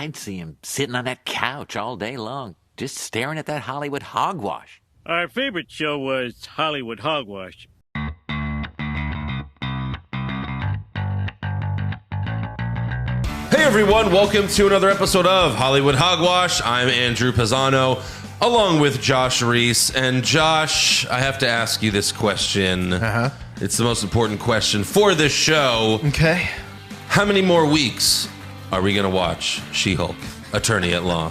I'd see him sitting on that couch all day long, just staring at that Hollywood hogwash. Our favorite show was Hollywood Hogwash. Hey everyone, welcome to another episode of Hollywood Hogwash. I'm Andrew Pisano, along with Josh Reese. And Josh, I have to ask you this question. It's the most important question for this show. Okay. How many more weeks are we going to watch She-Hulk, Attorney at Law?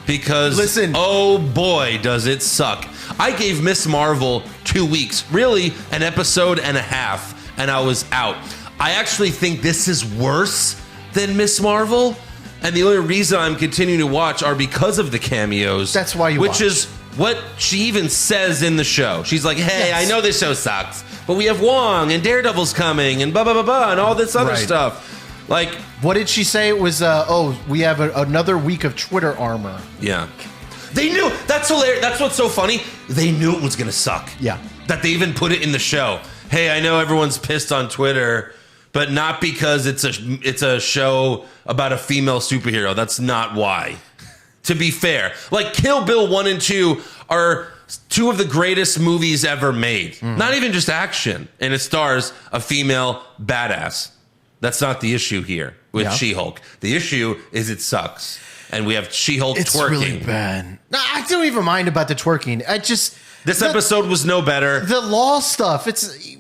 Because, Listen. Oh boy, does it suck. I gave Miss Marvel 2 weeks, really an episode and a half, and I was out. I actually think this is worse than Miss Marvel, and the only reason I'm continuing to watch are because of the cameos. That's why you Which watch. is what she even says in the show. She's like, hey, Yes. I know this show sucks, but we have Wong, and Daredevil's coming, and blah, blah, blah, blah, and all this other Right. stuff. Like, What did she say? It was, we have another week of Twitter armor. yeah. They knew. That's hilarious. That's what's so funny. They knew it was going to suck. Yeah. That they even put it in the show. Hey, I know everyone's pissed on Twitter, but not because it's a show about a female superhero. That's not why. To be fair. Like, Kill Bill 1 and 2 are two of the greatest movies ever made. Not even just action. And it stars a female badass. That's not the issue here with She-Hulk. The issue is it sucks. And we have She-Hulk It's twerking. really bad. No, I don't even mind about the twerking. This episode was no better. The law stuff.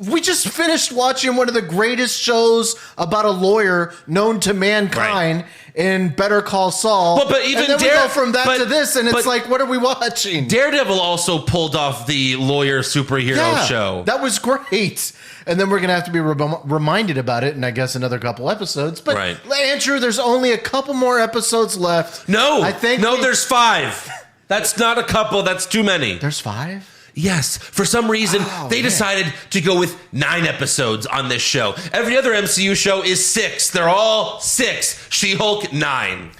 We just finished watching one of the greatest shows about a lawyer known to mankind in Better Call Saul. But even and then we go from that to this, and it's like, what are we watching? Daredevil also pulled off the lawyer superhero show. That was great. And then we're going to have to be reminded about it in, I guess, another couple episodes. But, Andrew, there's only a couple more episodes left. No. I think there's 5. That's not a couple. That's too many. There's 5? Yes. For some reason, they decided to go with 9 episodes on this show. Every other MCU show is 6. They're all 6. She-Hulk, 9.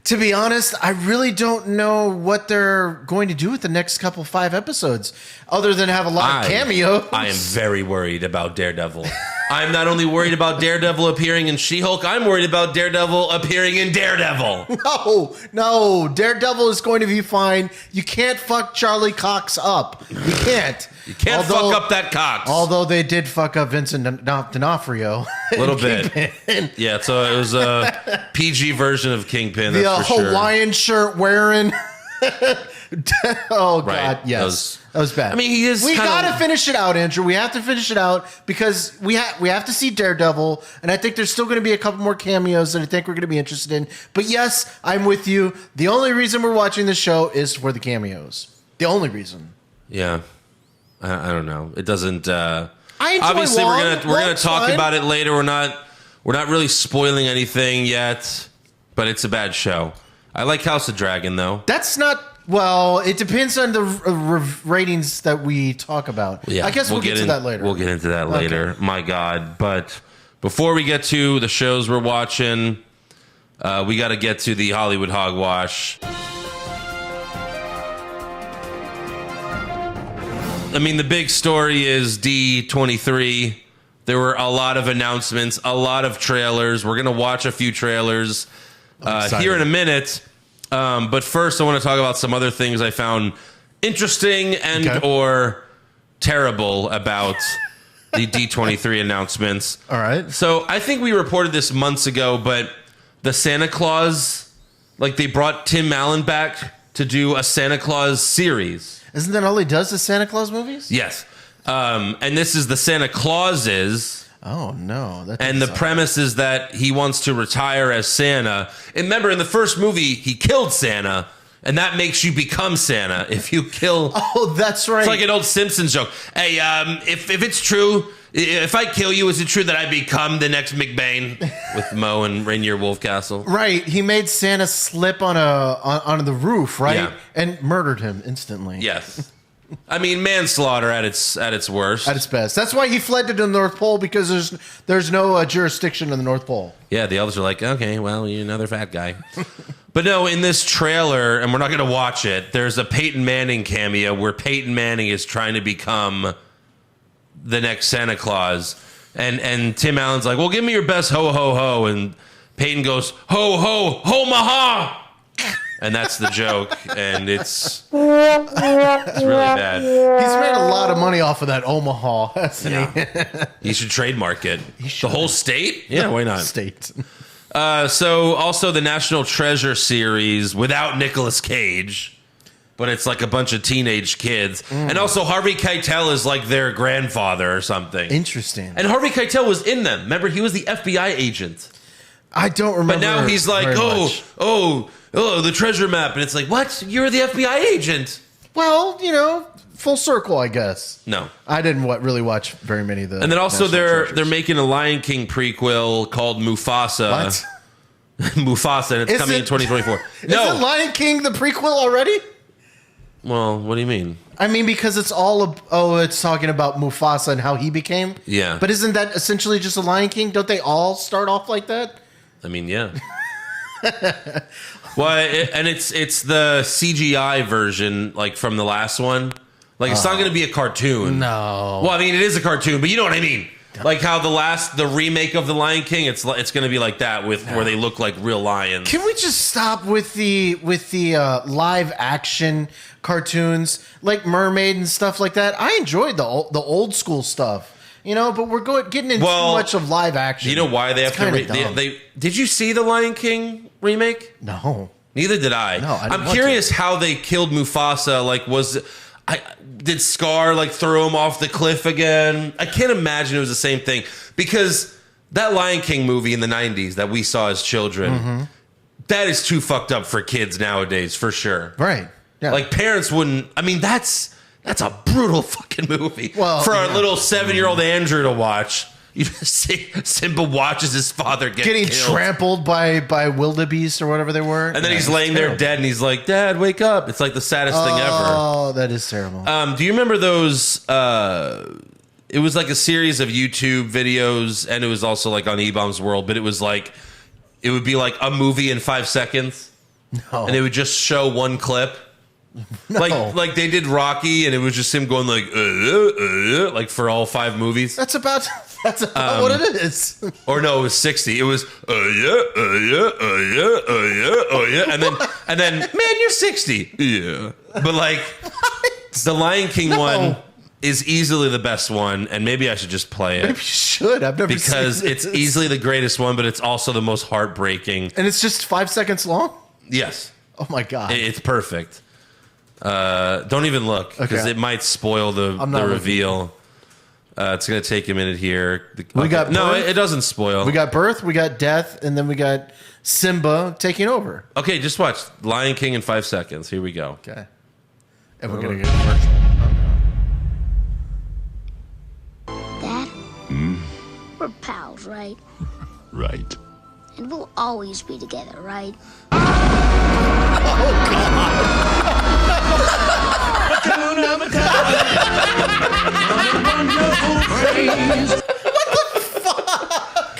To be honest, I really don't know what they're going to do with the next 5 episodes, other than have a lot of cameos. I am very worried about Daredevil. I'm not only worried about Daredevil appearing in She-Hulk, I'm worried about Daredevil appearing in Daredevil. No. Daredevil is going to be fine. You can't fuck Charlie Cox up. You can't. You can't fuck up that Cox. Although they did fuck up Vincent D'Onofrio. A little bit. Yeah, so it was a PG version of Kingpin. The that's for Hawaiian shirt wearing. Oh, God. Right. Yes. That was bad. I mean, he is. We got to finish it out, Andrew. We have to finish it out because we have to see Daredevil, and I think there's still going to be a couple more cameos that I think we're going to be interested in. But yes, I'm with you. The only reason we're watching this show is for the cameos. The only reason. Yeah. I don't know. It doesn't. I enjoy obviously, Wong. we're gonna talk Wong's about fine. it later. We're not really spoiling anything yet, but it's a bad show. I like House of Dragon though. That's not. Well, it depends on the ratings that we talk about. Yeah, I guess we'll get to that later. We'll get into that later. My God. But before we get to the shows we're watching, we got to get to the Hollywood Hogwash. I mean, the big story is D23. There were a lot of announcements, a lot of trailers. We're going to watch a few trailers here in a minute. But first, I want to talk about some other things I found interesting and or terrible about the D23 announcements. All right. So I think we reported this months ago, but the Santa Claus, like they brought Tim Allen back to do a Santa Claus series. Isn't that all he does is Santa Claus movies? Yes. And this is the Santa Clauses. Oh, no. And the premise is that he wants to retire as Santa. And remember, in the first movie, he killed Santa. And that makes you become Santa if you kill. Oh, that's right. It's like an old Simpsons joke. Hey, if it's true, if I kill you, is it true that I become the next McBain with Mo and Rainier Wolfcastle? Right. He made Santa slip on the roof, right? Yeah. And murdered him instantly. Yes. I mean, manslaughter at its worst. At its best. That's why he fled to the North Pole, because there's no jurisdiction in the North Pole. Yeah, the elves are like, okay, well, you're another fat guy. But no, in this trailer, and we're not going to watch it, there's a Peyton Manning cameo where Peyton Manning is trying to become the next Santa Claus. And Tim Allen's like, well, give me your best ho, ho, ho. And Peyton goes, ho, ho, ho, maha. And that's the joke. And it's really bad. He's made a lot of money off of that Omaha, hasn't he? He should trademark it. The whole state? Yeah, why not? State. So also the National Treasure series without Nicolas Cage, but it's like a bunch of teenage kids. And also Harvey Keitel is like their grandfather or something. Interesting. And Harvey Keitel was in them. Remember, he was the FBI agent. I don't remember. But now he's like, oh, the treasure map. And it's like, what? You're the FBI agent. Well, full circle, I guess. No. I didn't really watch very many of the. And then also National they're making a Lion King prequel called Mufasa. What? Mufasa, and it's coming in 2024. No. Isn't Lion King the prequel already? Well, what do you mean? I mean, because it's all it's talking about Mufasa and how he became. Yeah. But isn't that essentially just a Lion King? Don't they all start off like that? I mean, yeah. Well, and it's the CGI version, like from the last one. Like it's not going to be a cartoon. No. Well, I mean, it is a cartoon, but you know what I mean. Like how the remake of the Lion King, it's going to be like that where they look like real lions. Can we just stop with the live action cartoons like Mermaid and stuff like that? I enjoyed the old school stuff. But we're getting into too much of live action. You know why they have to? Did you see the Lion King remake? No, neither did I. No, I didn't I'm curious how they killed Mufasa. Like, did Scar like throw him off the cliff again? I can't imagine it was the same thing because that Lion King movie in the '90s that we saw as children, that is too fucked up for kids nowadays, for sure. Right? Yeah. Like parents wouldn't. I mean, that's a brutal fucking movie for our little 7-year-old Andrew to watch. You just see Simba watches his father getting killed. Trampled by wildebeest or whatever they were, and then he's laying there dead, and he's like, "Dad, wake up!" It's like the saddest thing ever. Oh, that is terrible. Do you remember those? It was like a series of YouTube videos, and it was also like on E-Bomb's World, but it was like it would be like a movie in 5 seconds, and it would just show one clip. No. Like they did Rocky, and it was just him going like for all 5 movies. That's about what it is. Or no, it was 60. It was and then man, you're 60. Yeah, but like the Lion King one is easily the best one, and maybe I should just play it. Maybe you should. I've never because seen it's easily the greatest one, but it's also the most heartbreaking. And it's just 5 seconds long. Yes. Oh my god. It's perfect. Don't even look because it might spoil the reveal. It's going to take a minute here. We got birth. It doesn't spoil. We got birth, we got death, and then we got Simba taking over. Okay, just watch Lion King in 5 seconds. Here we go. Okay. And we're going to get a commercial. Dad? We're pals, right? Right. And we'll always be together, right?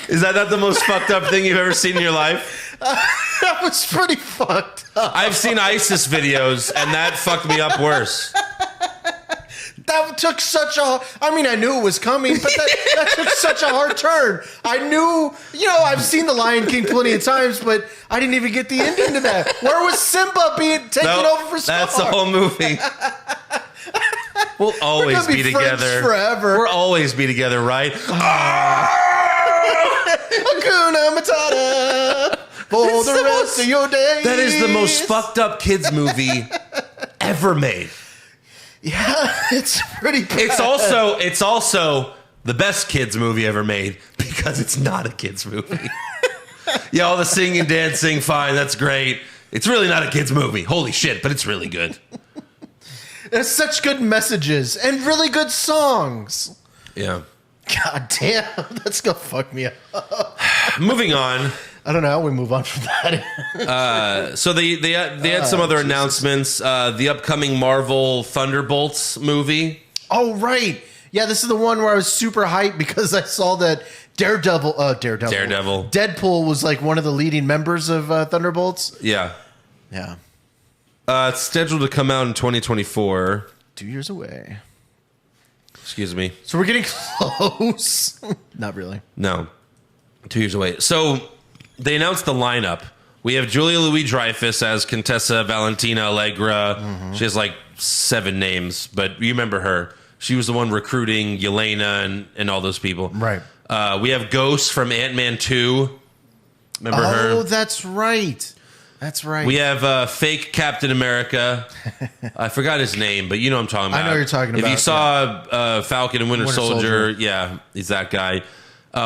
Is that not the most fucked up thing you've ever seen in your life? That was pretty fucked up. I've seen ISIS videos, and that fucked me up worse. That took such a... I mean, I knew it was coming, but that took such a hard turn. I knew... I've seen The Lion King plenty of times, but I didn't even get the ending to that. Where was Simba being taken over for Scar? That's the whole movie. We'll always be together. Forever. We'll always be together, right? Hakuna Matata for the rest of your days. That is the most fucked up kids movie ever made. Yeah, it's pretty bad. It's also the best kids movie ever made because it's not a kids movie. Yeah, all the singing and dancing, fine, that's great. It's really not a kids movie. Holy shit, but it's really good. There's such good messages and really good songs. Yeah. God damn, that's gonna fuck me up. Moving on. I don't know how we move on from that. So they had some other announcements. The upcoming Marvel Thunderbolts movie. Oh, right. Yeah, this is the one where I was super hyped because I saw that Daredevil. Deadpool was like one of the leading members of Thunderbolts. Yeah. Yeah. It's scheduled to come out in 2024. 2 years away. Excuse me. So we're getting close. Not really. No. 2 years away. So they announced the lineup. We have Julia Louis-Dreyfus as Contessa Valentina Allegra. Mm-hmm. She has like 7 names, but you remember her. She was the one recruiting Yelena and all those people. Right. We have Ghost from Ant-Man 2. Remember her? Oh, that's right. That's right. We have fake Captain America. I forgot his name, but you know what I'm talking about. I know what you're talking If about, you saw Falcon and Winter Soldier, yeah, he's that guy.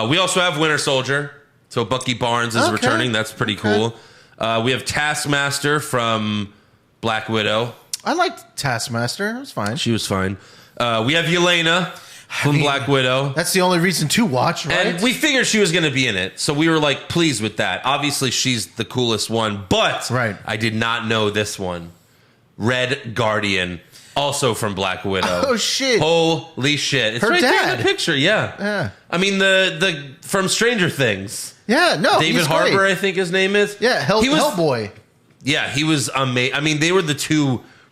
We also have Winter Soldier. So Bucky Barnes is returning. That's pretty cool. We have Taskmaster from Black Widow. I liked Taskmaster. It was fine. She was fine. We have Yelena from Black Widow. That's the only reason to watch, right? And we figured she was going to be in it. So we were like pleased with that. Obviously, she's the coolest one. But I did not know this one. Red Guardian, also from Black Widow. Oh, shit. Holy shit. It's Her right there dad. in the picture, yeah. I mean, the from Stranger Things. Yeah, no, David he's Harbour, great. I think his name is. Yeah, Hellboy. Yeah, he was amazing. I mean, they were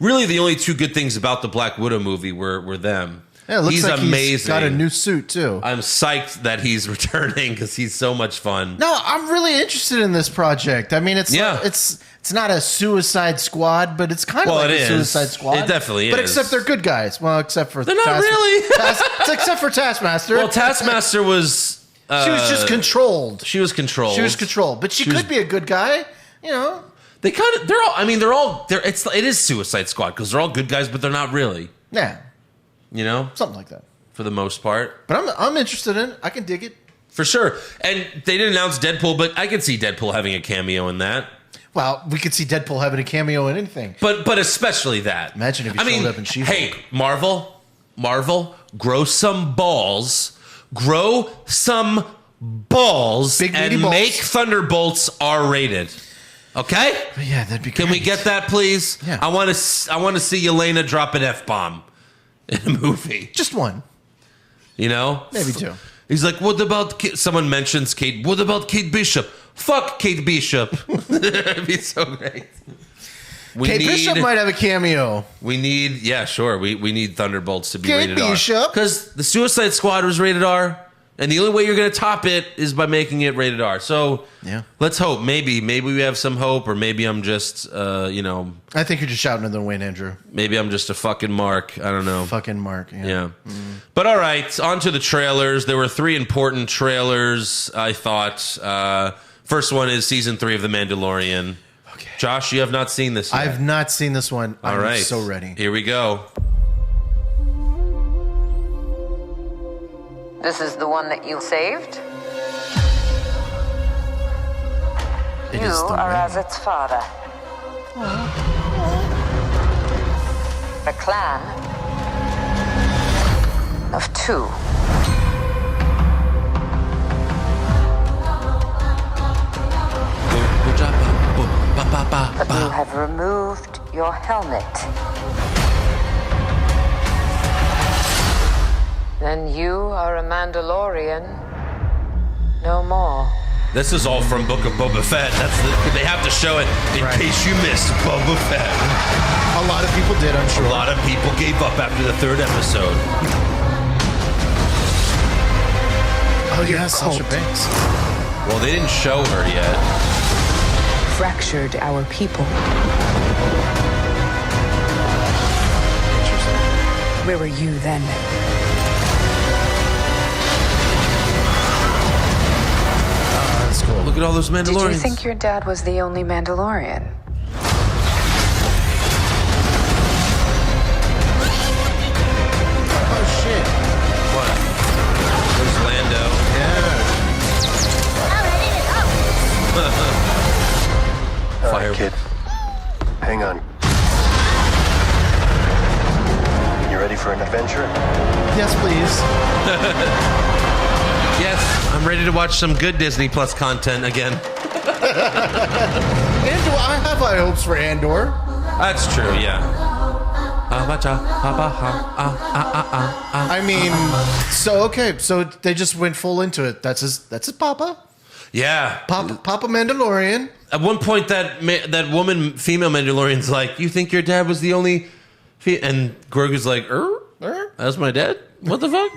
really the only 2 good things about the Black Widow movie were them. Yeah, it looks he's like amazing. He's got a new suit, too. I'm psyched that he's returning because he's so much fun. No, I'm really interested in this project. I mean, it's not a Suicide Squad, but it's kind of like a Suicide Squad. It definitely but is. except they're good guys. Well, except for they're not really. Except for Taskmaster. Well, Taskmaster was. She was just controlled. She was controlled. But she could be a good guy. You know, they kind of. They're all. I mean, they're all. It is Suicide Squad because they're all good guys, but they're not really. Yeah, you know, something like that for the most part. But I'm interested in it. I can dig it for sure. And they didn't announce Deadpool, but I could see Deadpool having a cameo in that. Well, we could see Deadpool having a cameo in anything. But especially that. Imagine if he showed up in She-Hulk. Hey, Marvel, grow some balls. Grow some balls Big and balls. make Thunderbolts R-rated. Okay? Yeah, that'd be great. Can we get that, please? Yeah. I want to see Yelena drop an F-bomb in a movie. Just one. You know? Maybe 2. He's like, what about someone mentions Kate? What about Kate Bishop? Fuck Kate Bishop. It'd be so great. Kate Bishop might have a cameo. We need, sure. We need Thunderbolts to be Kate rated R. Bishop. Because the Suicide Squad was rated R, and the only way you're going to top it is by making it rated R. So let's hope. Maybe we have some hope, or maybe I'm just, I think you're just shouting in the wind, Andrew. Maybe I'm just a fucking mark. I don't know. Fucking mark. Yeah. But all right, on to the trailers. There were 3 important trailers, I thought. First one is season 3 of The Mandalorian. Okay. Josh, you have not seen this yet. I've not seen this one. All right. I'm so ready. Here we go. This is the one that you saved? It You is the are way. as its father. A clan of 2. But you have removed your helmet. Then you are a Mandalorian no more. This is all from Book of Boba Fett. They have to show it in case you missed Boba Fett. A lot of people did, I'm sure. A lot of people gave up after the 3rd episode. Oh, yeah, Sasha Banks. Well, they didn't show her yet. Fractured our people. Where were you then? That's cool. Look at all those Mandalorians. Did you think your dad was the only Mandalorian? Oh, shit. What? There's Lando. Yeah. Fire. Kid, hang on. You ready for an adventure? Yes, please. Yes, I'm ready to watch some good Disney Plus content again. Andor, I have high hopes for Andor. That's true, yeah. I mean, so they just went full into it. That's his papa. Yeah. Papa Mandalorian. At one point, that female Mandalorian's like, "You think your dad was the only?" And Grogu's like, That's my dad. What the fuck?"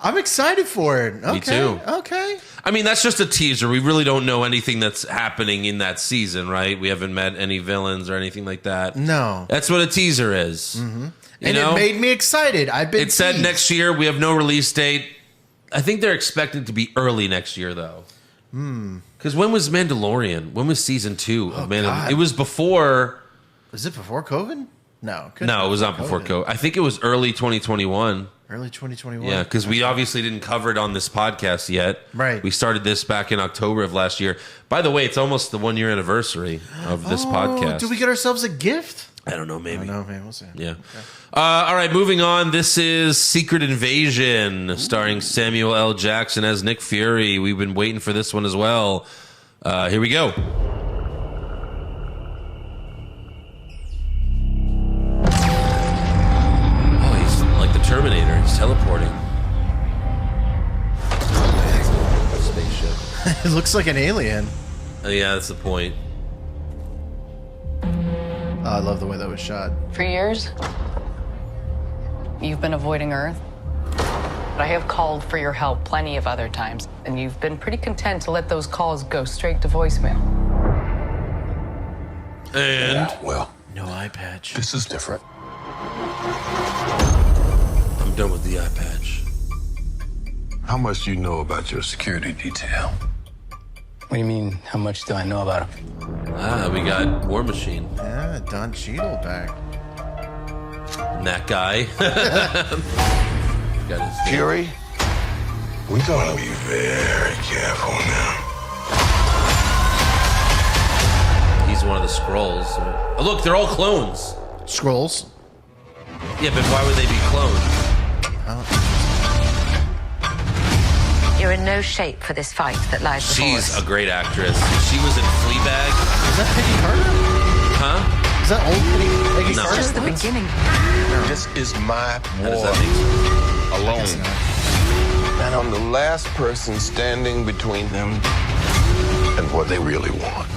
I'm excited for it. Okay. Me too. Okay. I mean, that's just a teaser. We really don't know anything that's happening in that season, right? We haven't met any villains or anything like that. No. That's what a teaser is. Mm-hmm. And it made me excited. It said next year. We have no release date. I think they're expected to be early next year, though. Because when was Mandalorian? When was season 2 of Mandalorian? God. It was before. Was it before COVID? No. No, it was not before COVID. I think it was early 2021. Early 2021. Yeah, because we obviously didn't cover it on this podcast yet. Right. We started this back in October of last year. By the way, it's almost the 1 year anniversary of this podcast. Did we get ourselves a gift? I don't know, maybe. Maybe we'll see. Yeah. Okay. All right, moving on. This is Secret Invasion, starring Samuel L. Jackson as Nick Fury. We've been waiting for this one as well. Here we go. Oh, he's like the Terminator. He's teleporting. Spaceship. It looks like an alien. Oh, yeah, that's the point. Oh, I love the way that was shot. For years, you've been avoiding Earth. But I have called for your help plenty of other times, and you've been pretty content to let those calls go straight to voicemail. And Well, No eye patch. this is different. I'm done with the eye patch. How much do you know about your security detail? What do you mean, how much do I know about him? We got War Machine. Yeah, Don Cheadle back. And that guy. Got his Fury, we gotta be very careful now. He's one of the scrolls. Oh, look, they're all clones. Scrolls. Yeah, but why would they be cloned? You're in no shape for this fight that lies before She's us. a great actress. She was in Fleabag. Is that Peggy Carter? Huh? Is that old Peggy No. Carter? Just the beginning. This is my How does war that make sense? alone. And I'm the last person standing between them and what they really want.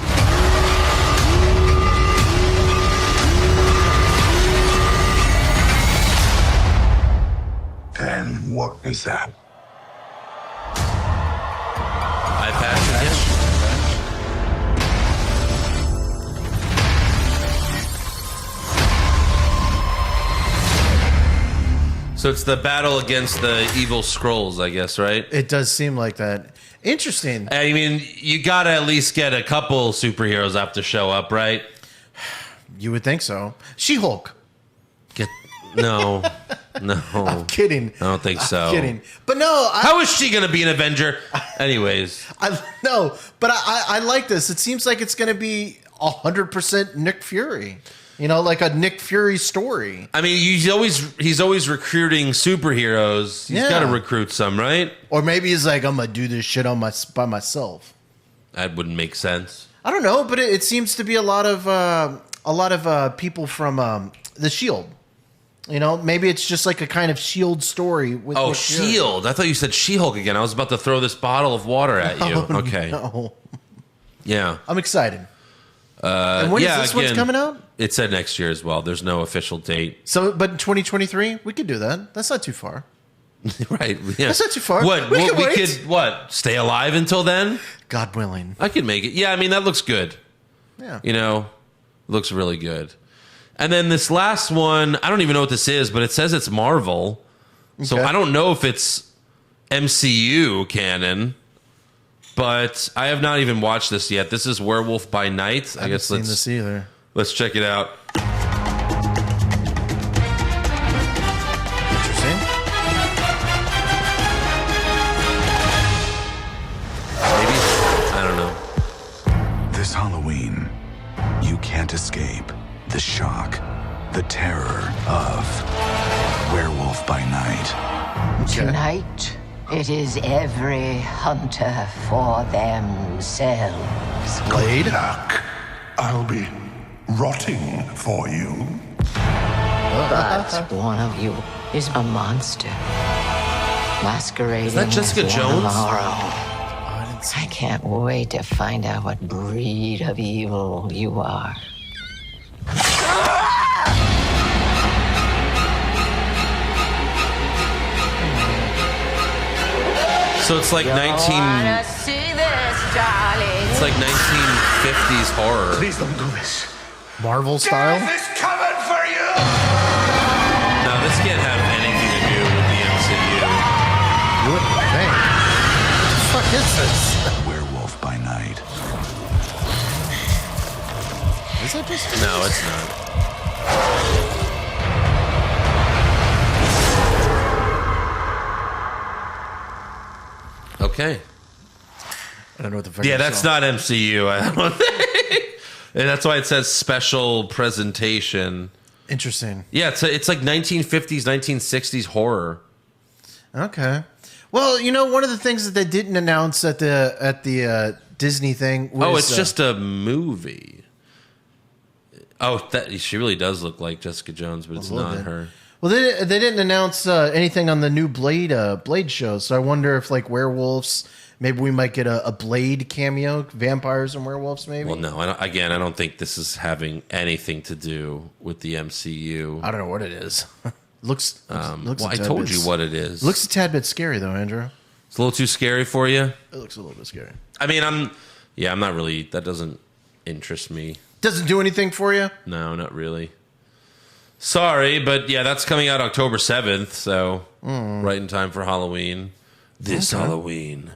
And what is that? Eye patch again? So it's the battle against the evil scrolls, I guess, right? It does seem like that. Interesting. I mean, you gotta at least get a couple superheroes up to show up, right? You would think so. She-Hulk. No. I'm kidding. I don't think so. I'm kidding. But no, How is she gonna be an Avenger? Anyways. but I like this. It seems like it's going to be 100% Nick Fury. You know, like a Nick Fury story. I mean, he's always recruiting superheroes. He's got to recruit some, right? Or maybe he's like, I'm gonna do this shit by myself. That wouldn't make sense. I don't know, but it seems to be a lot of people from the Shield. You know, maybe it's just like a kind of Shield story. With Oh, Nick Fury. Shield! I thought you said She-Hulk again. I was about to throw this bottle of water at you. Okay. No. Yeah. I'm excited. And when is this one's coming out? It said next year as well. There's no official date. So, but in 2023, we could do that. That's not too far. Right. Yeah. That's not too far. What? We We can wait. could what? Stay alive until then? God willing. I could make it. Yeah, I mean that looks good. Yeah. You know, looks really good. And then this last one, I don't even know what this is, but it says it's Marvel. So Okay. I don't know if it's MCU canon, but I have not even watched this yet. This is Werewolf by Night. I haven't seen this either. Let's check it out. Interesting. Maybe I don't know. This Halloween, you can't escape the shock, the terror of Werewolf by Night. Tonight, it is every hunter for themselves. Blade? Good luck. I'll be rotting for you. But one of you is a monster. Masquerading Is that Jessica as one Jones? of our own. I can't wait to find out what breed of evil you are. So it's like 1950s horror. Please don't do this. Marvel style. Death is coming for you! No, this can't have anything to do with the MCU. You wouldn't think. What the fuck is this? Werewolf by night. Is that just? No, it's not. Okay. I don't know what the fuck. Yeah, that's not MCU. I don't think. And that's why it says special presentation. Interesting. Yeah, it's like 1950s, 1960s horror. Okay. Well, you know, one of the things that they didn't announce at the Disney thing was... it's just a movie. Oh, she really does look like Jessica Jones, but it's not her. Well, they didn't announce anything on the new Blade show, so I wonder if, like, werewolves... Maybe we might get a Blade cameo, vampires and werewolves, maybe? Well, no. I don't think this is having anything to do with the MCU. I don't know what it is. looks I told you what it is. Looks a tad bit scary, though, Andrew. It's a little too scary for you? It looks a little bit scary. I mean, I'm not really... That doesn't interest me. Doesn't do anything for you? No, not really. Sorry, but yeah, that's coming out October 7th, so right in time for Halloween. This Halloween.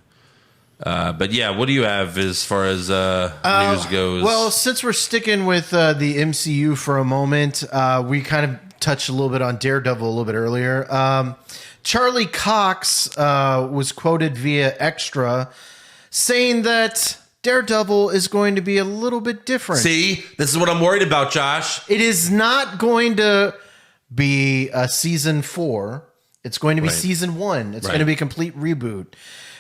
But yeah, what do you have as far as news goes? Well, since we're sticking with the MCU for a moment, we kind of touched a little bit on Daredevil a little bit earlier. Charlie Cox was quoted via Extra saying that Daredevil is going to be a little bit different. See, this is what I'm worried about, Josh. It is not going to be season 4. It's going to be season 1. It's going to be a complete reboot.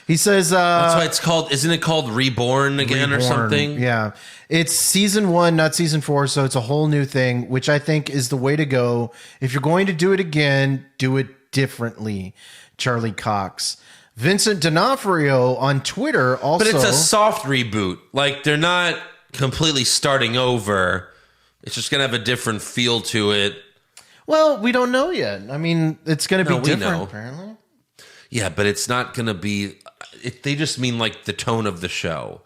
He says... that's why it's called... Isn't it called Reborn again or something? Yeah. It's season 1, not season 4, so it's a whole new thing, which I think is the way to go. If you're going to do it again, do it differently. Charlie Cox. Vincent D'Onofrio on Twitter also... But it's a soft reboot. Like, they're not completely starting over. It's just going to have a different feel to it. Well, we don't know yet. I mean, it's going to be different, know. apparently. Yeah, but it's not going to be... they just mean like the tone of the show.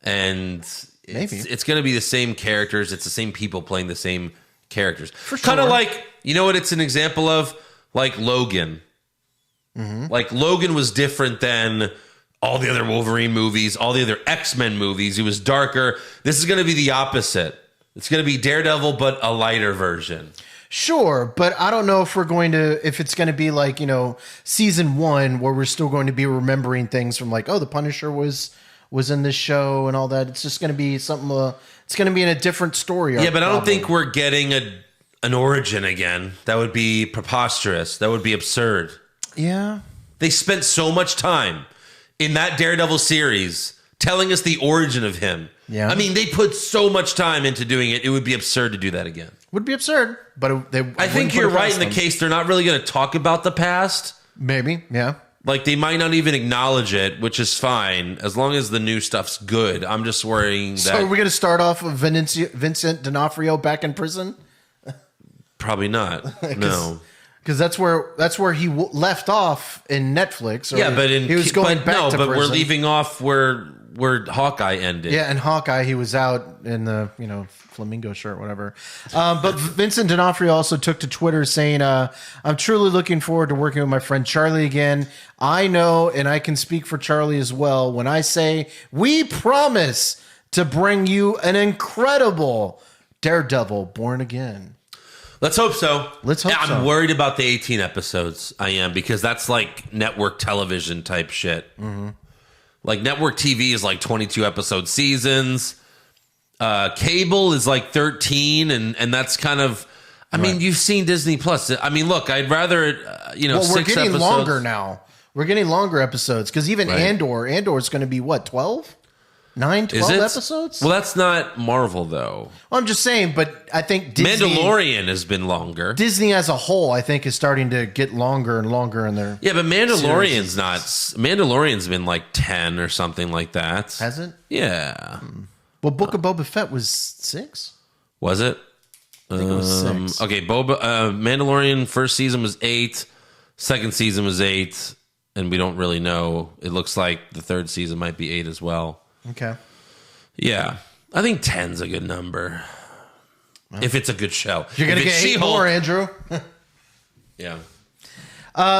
And it's going to be the same characters. It's the same people playing the same characters. Kind of like, you know what it's an example of? Like Logan. Mm-hmm. Like Logan was different than all the other Wolverine movies, all the other X-Men movies. He was darker. This is going to be the opposite. It's going to be Daredevil, but a lighter version. Sure, but I don't know if it's going to be like, you know, season 1 where we're still going to be remembering things from like, oh, the Punisher was in this show and all that. It's just going to be something, it's going to be in a different story. Yeah, but I don't think we're getting an origin again. That would be preposterous. That would be absurd. Yeah. They spent so much time in that Daredevil series telling us the origin of him. Yeah. I mean, they put so much time into doing it. It would be absurd to do that again. Would be absurd, but I think you're right in the case. They're not really going to talk about the past. Maybe, yeah. Like, they might not even acknowledge it, which is fine, as long as the new stuff's good. I'm just worrying that... So are we going to start off with Vincent D'Onofrio back in prison? Probably not, no. Because that's where he left off in Netflix. Yeah, but he was going back to prison. We're leaving off where Hawkeye ended. Yeah, and Hawkeye, he was out in the, you know, flamingo shirt, whatever. But Vincent D'Onofrio also took to Twitter saying, I'm truly looking forward to working with my friend Charlie again. I know, and I can speak for Charlie as well, when I say we promise to bring you an incredible Daredevil Born Again. Let's hope so. I'm worried about the 18 episodes. I am, because that's like network television type shit. Mm-hmm. Like network TV is like 22 episode seasons. Cable is like 13, and that's kind of... I mean, you've seen Disney Plus. I mean, look, I'd rather, Well, 6 we're getting episodes. longer now. We're getting longer episodes, because even Right. Andor is going to be, what, 12? 9, 12 episodes? Well, that's not Marvel, though. Well, I'm just saying, but I think Disney... Mandalorian has been longer. Disney as a whole, I think, is starting to get longer and longer in their... Yeah, but Mandalorian's not... Mandalorian's been like 10 or something like that. Has it? Yeah. Well, Book of Boba Fett was 6? Was it? I think it was 6. Okay, Mandalorian first season was 8. Second season was 8. and we don't really know. It looks like the third season might be 8 as well. Okay. Yeah, I think 10's a good number. If it's a good show. You're going to get 8 more, Andrew. Yeah.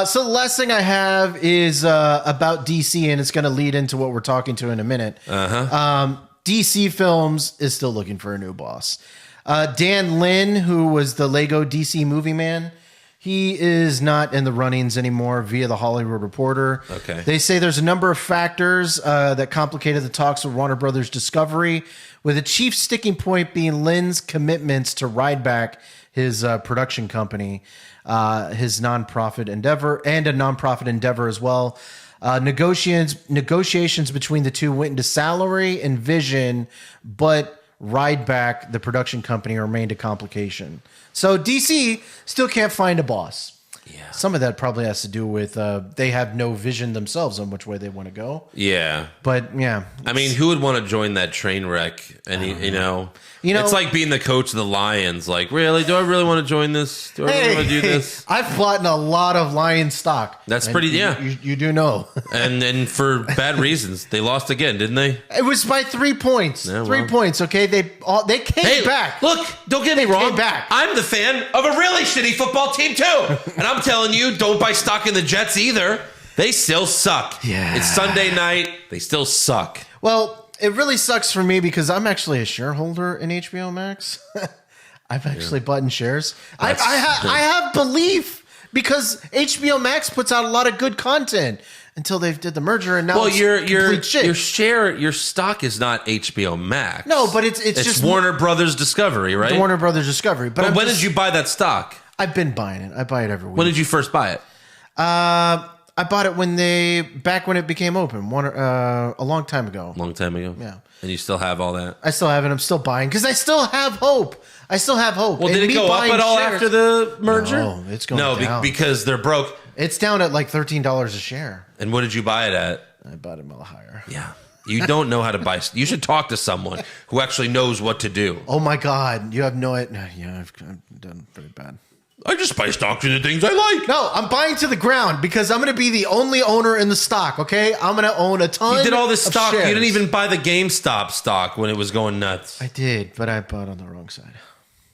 So the last thing I have is about DC, and it's going to lead into what we're talking to in a minute. DC Films is still looking for a new boss. Dan Lin, who was the Lego DC movie man, he is not in the runnings anymore via the Hollywood Reporter. Okay. They say there's a number of factors that complicated the talks with Warner Brothers Discovery, with the chief sticking point being Lin's commitments to ride back his production company, his nonprofit endeavor, and a nonprofit endeavor as well. Negotiations between the two went into salary and vision, but ride back the production company remained a complication. So DC still can't find a boss. Yeah. Some of that probably has to do with they have no vision themselves on which way they want to go. Yeah. But yeah. I mean, who would want to join that train wreck? And you know, it's like being the coach of the Lions. Like, really? Do I really want to join this? Do I really want to do this? I've bought in a lot of Lion stock. That's pretty, You do know. and for bad reasons. They lost again, didn't they? It was by 3 points. Yeah, 3 points, okay? They came back. Look, don't get me wrong. Came back. I'm the fan of a really shitty football team, too. And I'm telling you, don't buy stock in the Jets either. They still suck. Yeah. It's Sunday night. They still suck. Well, it really sucks for me because I'm actually a shareholder in HBO Max. I've actually bought in shares. I have belief because HBO Max puts out a lot of good content until they did the merger, and now your stock is not HBO Max. No, but it's just Warner Brothers Discovery, right? Warner Brothers Discovery. But when did you buy that stock? I've been buying it. I buy it every week. When did you first buy it? I bought it back when it became open, a long time ago. Long time ago? Yeah. And you still have all that? I still have it. I'm still buying because I still have hope. Well, did it go up at all after the merger? No, it's going down. No, because they're broke. It's down at like $13 a share. And what did you buy it at? I bought it a little higher. Yeah. You don't know how to buy. You should talk to someone who actually knows what to do. Oh, my God. You have no idea. Yeah, I've done pretty bad. I just buy stocks in the things I like. No, I'm buying to the ground because I'm going to be the only owner in the stock, okay? I'm going to own a ton. You did all this stock. Shares. You didn't even buy the GameStop stock when it was going nuts. I did, but I bought on the wrong side.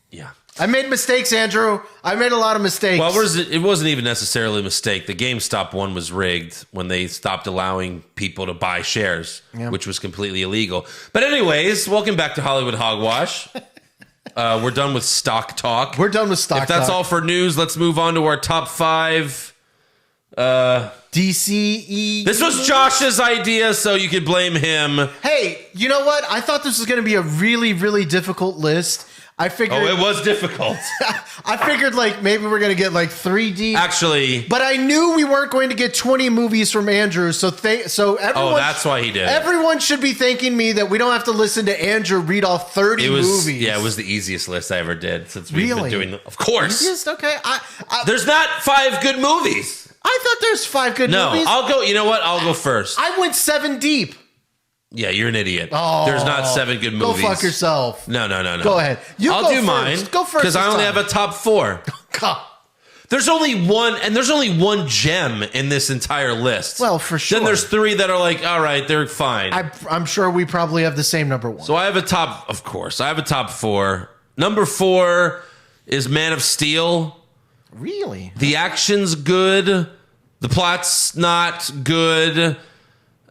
Yeah. I made mistakes, Andrew. I made a lot of mistakes. Well, it wasn't even necessarily a mistake. The GameStop one was rigged when they stopped allowing people to buy shares, which was completely illegal. But anyways, welcome back to Hollywood Hogwash. We're done with stock talk. We're done with stock talk. If that's all for news, let's move on to our top 5. DCE. This was Josh's idea, so you could blame him. Hey, you know what? I thought this was going to be a really, really difficult list. I figured. Oh, it was difficult. I figured like maybe we're going to get like 3D. Actually. But I knew we weren't going to get 20 movies from Andrew. So everyone. Oh, that's why he did. Everyone should be thanking me that we don't have to listen to Andrew read off 30 movies. Yeah, it was the easiest list I ever did since we've been doing. Of course. Easiest? Okay. There's not 5 good movies. I thought there's 5 good movies. No, I'll go. You know what? I'll go first. I went 7 deep. Yeah, you're an idiot. Oh, there's not 7 good movies. Go fuck yourself. No. Go ahead. I'll do mine. Go first. Because I only have a top 4. God. There's only one gem in this entire list. Well, for sure. Then there's 3 that are like, all right, they're fine. I'm sure we probably have the same number 1. So I have a top, of course. I have a top 4. Number 4 is Man of Steel. Really? The action's good. The plot's not good.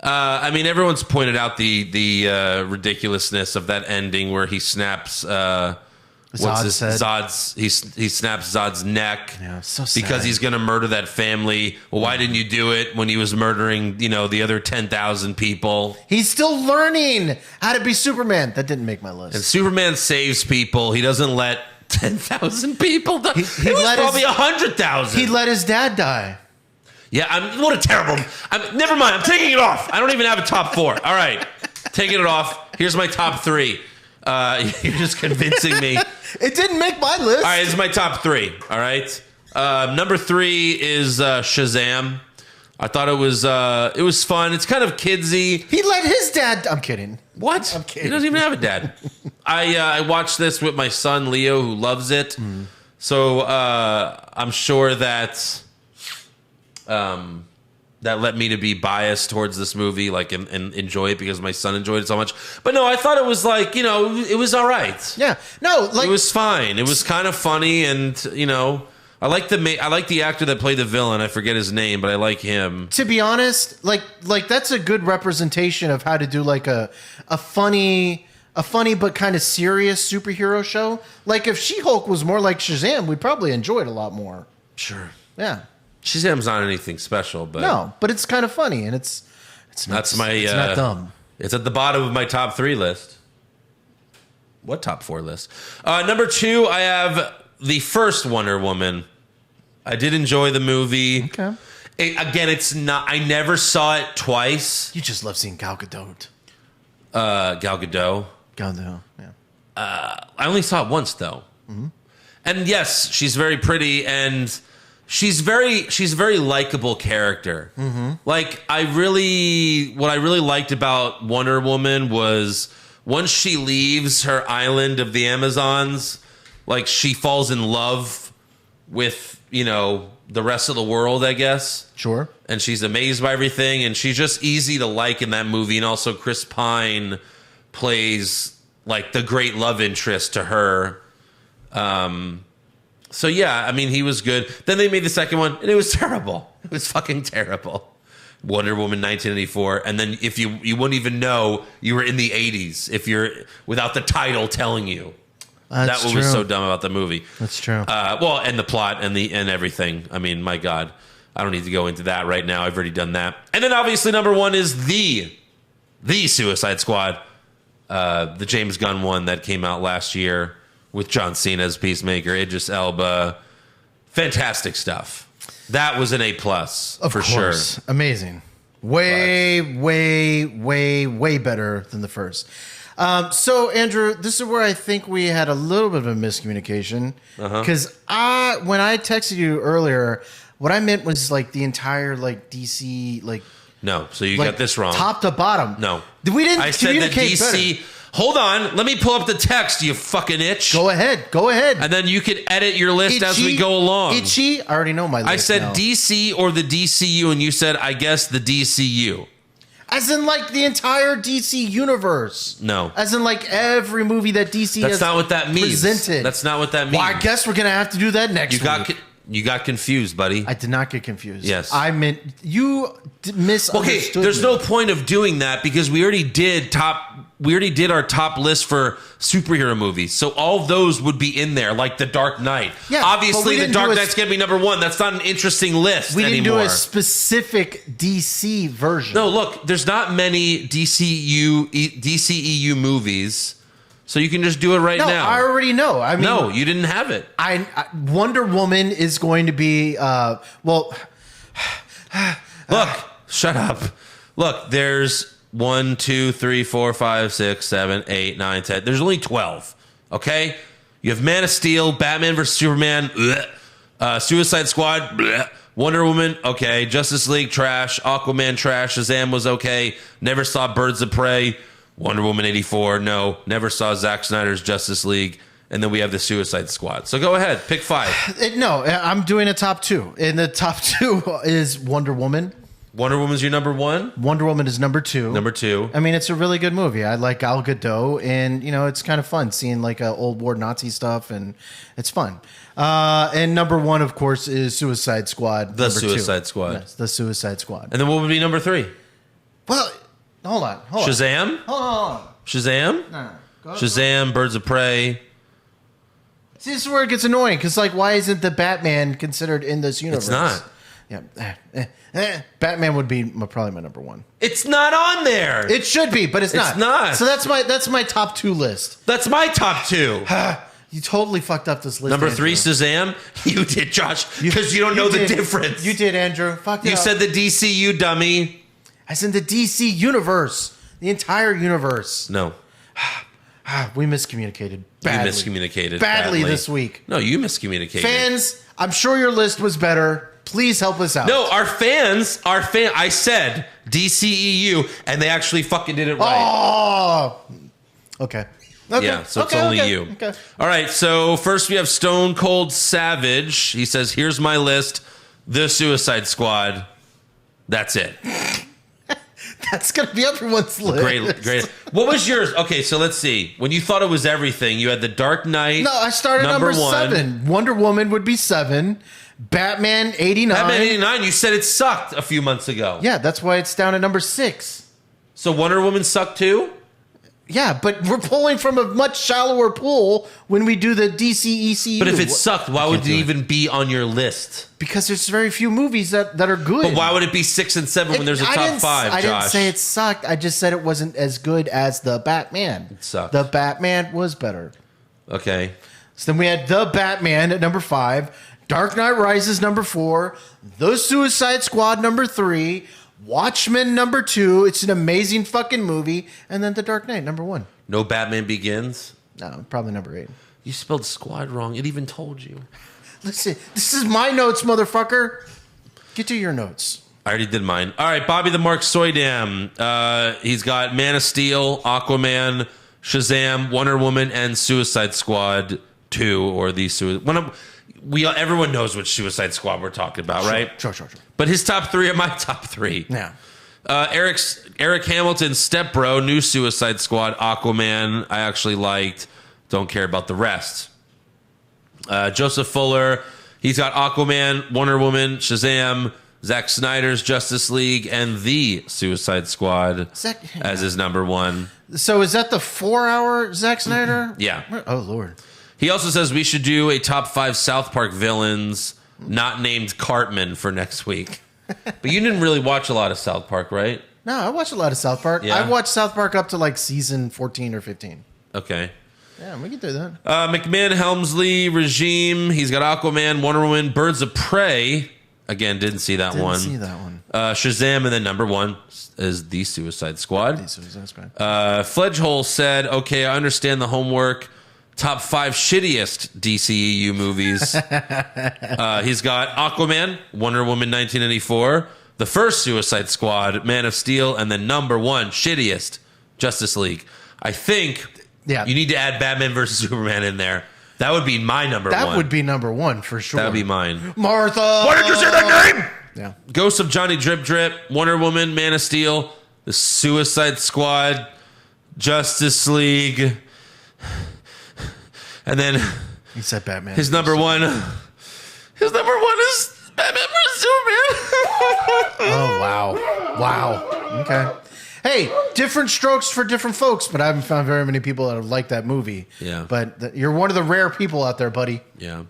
I mean, everyone's pointed out the ridiculousness of that ending where he snaps Zod's he snaps Zod's neck. Yeah, so sad. Because he's going to murder that family. Well, why didn't you do it when he was murdering, the other 10,000 people? He's still learning how to be Superman. That didn't make my list. And Superman saves people. He doesn't let 10,000 people die. He was probably 100,000. He let his dad die. Yeah, what a terrible... never mind, I'm taking it off. I don't even have a top 4. All right, taking it off. Here's my top 3. You're just convincing me. It didn't make my list. All right, this is my top 3. All right. Number 3 is Shazam. I thought it was fun. It's kind of kidsy. He let his dad... I'm kidding. What? I'm kidding. He doesn't even have a dad. I watched this with my son, Leo, who loves it. So I'm sure that... that led me to be biased towards this movie, like, and enjoy it because my son enjoyed it so much. But no, I thought it was like, you know, it was all right. Yeah. No, like, it was fine. It was kind of funny, and you know, I like the actor that played the villain. I forget his name, but I like him. To be honest, like that's a good representation of how to do like a funny but kind of serious superhero show. Like if She-Hulk was more like Shazam, we'd probably enjoy it a lot more. Sure. Yeah. Shazam's not anything special, but no, but it's kind of funny, and it's not dumb. It's at the bottom of my top 3 list. What top 4 list? Number 2, I have the first Wonder Woman. I did enjoy the movie. Okay. It's not. I never saw it twice. You just love seeing Gal Gadot. Gal Gadot. Gal Gadot. Yeah. I only saw it once though, and yes, she's very pretty and. She's very likable character. Like what I really liked about Wonder Woman was once she leaves her island of the Amazons, like she falls in love with, you know, the rest of the world, I guess. Sure. And she's amazed by everything, and she's just easy to like in that movie. And also Chris Pine plays like the great love interest to her. So yeah, I mean, he was good. Then they made the second one, and it was terrible. It was fucking terrible. Wonder Woman 1984, and then if you wouldn't even know you were in the 80s if you're without the title telling you. That's that true. was so dumb about the movie. That's true. Well, and the plot and everything. I mean, my God, I don't need to go into that right now. I've already done that. And then obviously number 1 is the Suicide Squad, the James Gunn one that came out last year. With John Cena as Peacemaker, Idris Elba, fantastic stuff. That was an A+, for sure. Amazing, way better than the first. So Andrew, this is where I think we had a little bit of a miscommunication because when I texted you earlier, what I meant was like the entire like DC like. No, so you got this wrong. Top to bottom. No, we didn't. I said that DC. Better. Hold on, let me pull up the text, you fucking itch. Go ahead. And then you can edit your list as we go along. Itchy? I already know my list. I said now. DC or the DCU, and you said, I guess, the DCU. As in, like, the entire DC universe. No. As in, like, every movie that DC That's has not what that means. Presented. That's not what that means. Well, I guess we're going to have to do that next week. You got confused, buddy. I did not get confused. Yes. I meant you misunderstood. Okay, there's me. no point of doing that because we already did our top list for superhero movies. So all of those would be in there, like The Dark Knight. Yeah, obviously The Dark Knight's going to be number 1. That's not an interesting list anymore. We didn't do a specific DC version. No, look, there's not many DCEU movies. So you can just do it right now. No, I already know. I mean, no, you didn't have it. Wonder Woman is going to be well. Look, shut up. Look, there's 1, 2, 3, 4, 5, 6, 7, 8, 9, 10. There's only 12. Okay, you have Man of Steel, Batman vs Superman, Suicide Squad, bleh. Wonder Woman, okay, Justice League, trash, Aquaman, trash, Shazam was okay, never saw Birds of Prey. Wonder Woman 84, no. Never saw Zack Snyder's Justice League. And then we have the Suicide Squad. So go ahead, pick 5. No, I'm doing a top 2. And the top 2 is Wonder Woman. Wonder Woman's your number 1? Wonder Woman is number 2. Number 2. I mean, it's a really good movie. I like Gal Gadot. And, you know, it's kind of fun seeing like old war Nazi stuff. And it's fun. And number 1, of course, is Suicide Squad. The Suicide Squad. Yes, the Suicide Squad. And then what would be number 3? Well... Hold on. Shazam? Hold on. Shazam? No. Shazam, Birds of Prey. See, this is where it gets annoying because, like, why isn't the Batman considered in this universe? It's not. Yeah. Batman would be probably my number 1. It's not on there. It should be, but it's not. It's not. So that's my top 2 list. That's my top 2. You totally fucked up this list. Number Andrew. 3, Shazam. You did, Josh, because you don't know the difference. You did, Andrew. Fuck you said the DCU, dummy. As in the DC universe. The entire universe. No. We miscommunicated. Badly. You miscommunicated. Badly this week. No, you miscommunicated. Fans, I'm sure your list was better. Please help us out. No, our fans, I said DCEU, and they actually fucking did it right. Oh! Okay. Yeah, so it's only you. Okay. All right, so first we have Stone Cold Savage. He says, here's my list. The Suicide Squad. That's it. That's going to be everyone's list. Great. What was yours? Okay, so let's see. When you thought it was everything, you had The Dark Knight. No, I started number 7. Wonder Woman would be 7. Batman 89. Batman 89, you said it sucked a few months ago. Yeah, that's why it's down at number 6. So Wonder Woman sucked too? Yeah, but we're pulling from a much shallower pool when we do the DC ECU. But if it sucked, why would it even be on your list? Because there's very few movies that are good. But why would it be 6 and 7 when there's a top 5, Josh? I didn't say it sucked. I just said it wasn't as good as the Batman. It sucked. The Batman was better. Okay. So then we had The Batman at number 5. Dark Knight Rises number 4. The Suicide Squad number 3. Watchmen number 2. It's an amazing fucking movie. And then The Dark Knight number 1. No Batman Begins? No, probably number 8. You spelled squad wrong. It even told you. Listen, this is my notes, motherfucker. Get to your notes. I already did mine. All right, Bobby the Mark Soydam. He's got Man of Steel, Aquaman, Shazam, Wonder Woman, and Suicide Squad 2, or the Suicide... Everyone knows which Suicide Squad we're talking about, right? Sure. But his top 3 are my top 3. Yeah. Eric Hamilton's Step Bro, new Suicide Squad, Aquaman, I actually liked. Don't care about the rest. Joseph Fuller, he's got Aquaman, Wonder Woman, Shazam, Zack Snyder's Justice League, and the Suicide Squad as his number 1. So is that the 4-hour Zack Snyder? Yeah. Oh, Lord. He also says we should do a top 5 South Park villains not named Cartman for next week. But you didn't really watch a lot of South Park, right? No, I watched a lot of South Park. Yeah? I watched South Park up to like season 14 or 15. Okay. Yeah, we can do that. McMahon, Helmsley, Regime. He's got Aquaman, Wonder Woman, Birds of Prey. Again, didn't see that one. Didn't see that one. Shazam, and then number 1 is The Suicide Squad. The Suicide Squad. Fledgehole said, okay, I understand the homework. Top 5 shittiest DCEU movies. He's got Aquaman, Wonder Woman 1984, the first Suicide Squad, Man of Steel, and then number 1 shittiest, Justice League. I think you need to add Batman vs. Superman in there. That would be my number 1. That would be number 1 for sure. That would be mine. Martha! Why did you say that name? Yeah. Ghost of Johnny Drip Drip, Wonder Woman, Man of Steel, the Suicide Squad, Justice League... And then he said Batman. His number 1 is Batman vs. Superman. Oh, wow. Okay. Hey, different strokes for different folks, but I haven't found very many people that have liked that movie. Yeah. But you're one of the rare people out there, buddy. Yeah.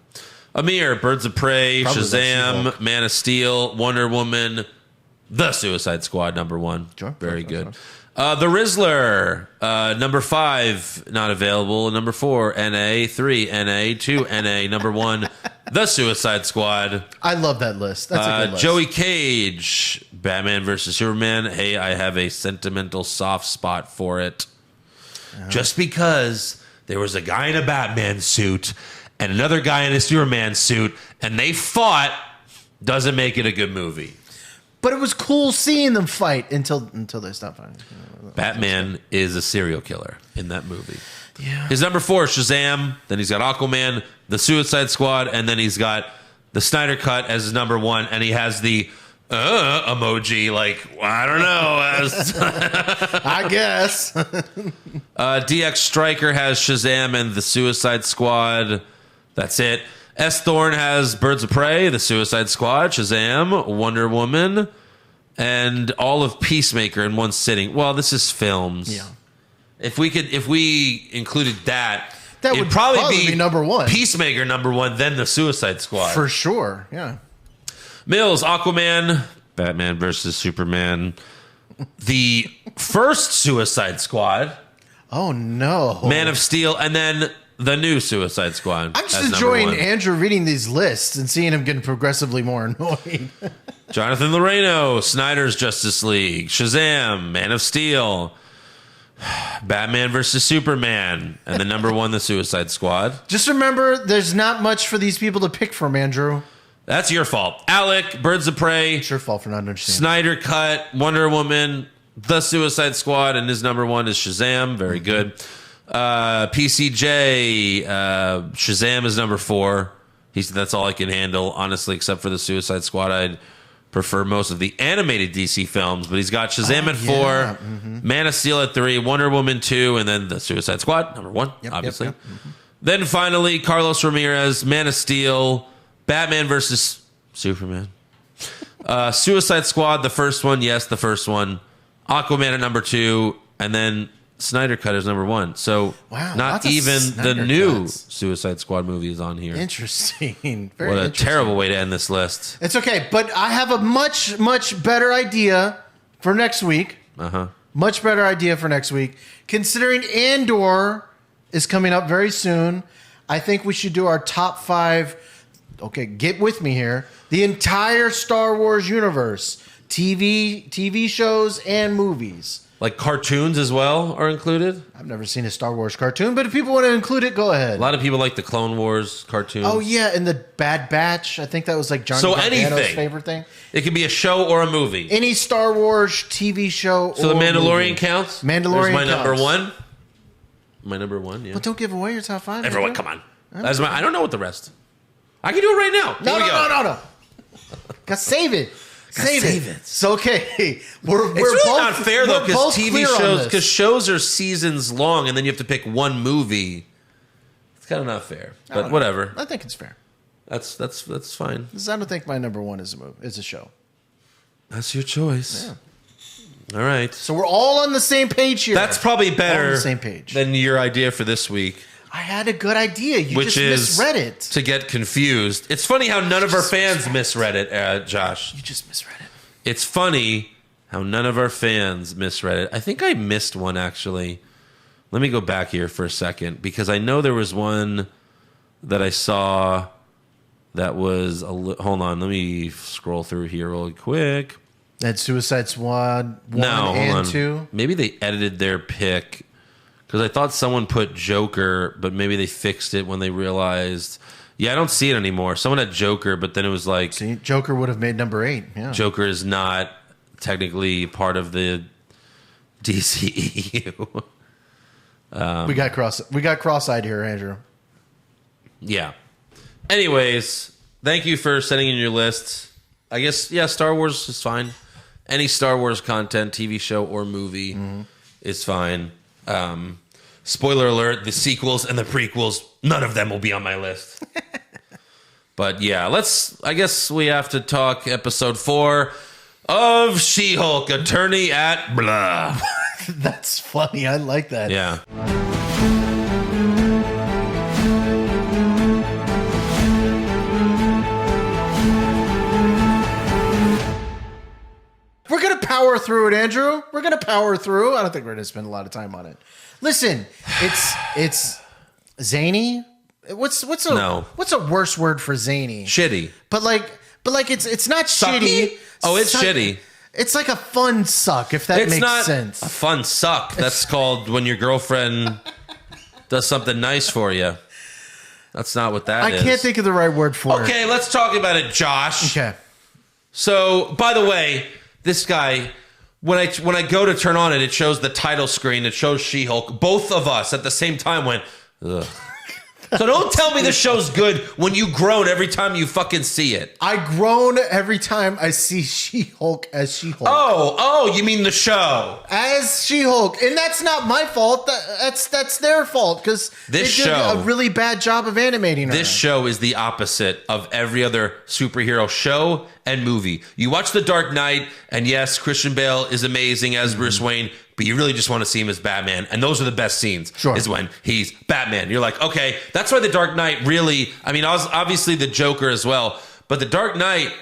Amir, Birds of Prey, Probably Shazam, Man of Steel, Wonder Woman, The Suicide Squad, number 1. Sure. Very good. The Rizzler, number 5, not available. Number 4, NA. 3, NA. 2, NA. Number 1, The Suicide Squad. I love that list. That's a good list. Joey Cage, Batman vs. Superman. Hey, I have a sentimental soft spot for it. Just because there was a guy in a Batman suit and another guy in a Superman suit, and they fought, doesn't make it a good movie. But it was cool seeing them fight until they stopped fighting. Batman is a serial killer in that movie. Yeah. His number 4 is Shazam. Then he's got Aquaman, The Suicide Squad, and then he's got the Snyder Cut as his number 1, and he has the emoji. Like, I don't know. I guess. DX Striker has Shazam and The Suicide Squad. That's it. S. Thorne has Birds of Prey, The Suicide Squad, Shazam, Wonder Woman, and all of Peacemaker in one sitting. Well, this is films. Yeah. If we included that would it'd probably be number 1. Peacemaker number 1, then The Suicide Squad. For sure. Yeah. Mills, Aquaman, Batman versus Superman, the first Suicide Squad. Oh no. Man of Steel, and then the new Suicide Squad. I'm just enjoying Andrew reading these lists and seeing him getting progressively more annoyed. Jonathan Loreno, Snyder's Justice League, Shazam, Man of Steel, Batman versus Superman, and the number 1, the Suicide Squad. Just remember, there's not much for these people to pick from, Andrew. That's your fault. Alec, Birds of Prey. It's your fault for not understanding. Snyder Cut, Wonder Woman, the Suicide Squad, and his number 1 is Shazam. Very good. PCJ, Shazam is number 4. That's all I can handle, honestly, except for the Suicide Squad. I'd prefer most of the animated DC films, but he's got Shazam at 4, Man of Steel at 3, Wonder Woman 2, and then the Suicide Squad, number 1, obviously. Then finally, Carlos Ramirez, Man of Steel, Batman versus Superman. Suicide Squad, the first one, yes, the first one. Aquaman at number 2, and then Snyder Cut is number 1. So not even the new Suicide Squad movie is on here. Interesting. Very What a interesting. terrible way to end this list. It's okay, but I have a much, much better idea for next week. Much better idea for next week. Considering Andor is coming up very soon, I think we should do our top 5. Okay, get with me here. The entire Star Wars universe. TV shows, and movies. Like cartoons as well are included? I've never seen a Star Wars cartoon, but if people want to include it, go ahead. A lot of people like the Clone Wars cartoons. Oh, yeah, and the Bad Batch. I think that was like Johnny Gargano's favorite thing. It could be a show or a movie. Any Star Wars TV show So or the Mandalorian movie. counts? Mandalorian There's my counts. number 1. My number 1, yeah. But don't give away your top 5. Everyone, come on. I don't know what the rest. I can do it right now. No. Gotta save it. Save it. So, okay. We're It's really both, not fair, though, we're because both TV clear on shows, this. because shows are seasons long, and then you have to pick one movie. It's kind of not fair, but whatever. I think it's fair. That's fine. Because I don't think my number 1 is a show. That's your choice. All right. So we're all on the same page here. That's probably All on better the same page. than your idea for this week. I had a good idea. You Which just is misread it. to get confused. It's funny how none of our fans misread it, Josh. You just misread it. It's funny how none of our fans misread it. I think I missed one, actually. Let me go back here for a second, because I know there was one that I saw that was hold on, let me scroll through here real quick. That Suicide Squad 1 hold and on. 2. Maybe they edited their pick, because I thought someone put Joker, but maybe they fixed it when they realized. Yeah, I don't see it anymore. Someone had Joker, but then it was like... See, Joker would have made number 8. Yeah. Joker is not technically part of the DCEU. We got cross-eyed here, Andrew. Yeah. Anyways, thank you for sending in your list. I guess, yeah, Star Wars is fine. Any Star Wars content, TV show or movie is fine. Spoiler alert, the sequels and the prequels, none of them will be on my list. But yeah, I guess we have to talk episode 4 of She-Hulk, Attorney at Blah. That's funny. I like that. Yeah. We're going to power through it, Andrew. We're going to power through. I don't think we're going to spend a lot of time on it. Listen, it's zany. What's a worse word for zany? Shitty. But it's not Sucky? shitty. Oh, it's shitty. It's like a fun suck, if that It's makes not sense. a fun suck. That's called when your girlfriend does something nice for you. That's not what that is. I can't think of the right word for it. Okay, let's talk about it, Josh. Okay. So, by the way, this guy, when I go to turn on it, it shows the title screen. It shows She-Hulk. Both of us at the same time went, ugh. So don't tell me the show's good when you groan every time you fucking see it. I groan every time I see She-Hulk as She-Hulk. Oh, you mean the show? As She-Hulk. And that's not my fault. That's their fault, because they did a really bad job of animating her. This show is the opposite of every other superhero show and movie. You watch The Dark Knight, and yes, Christian Bale is amazing as Bruce Wayne, but you really just want to see him as Batman. And those are the best scenes, is when he's Batman. You're like, okay, that's why The Dark Knight really, I mean, obviously the Joker as well, but The Dark Knight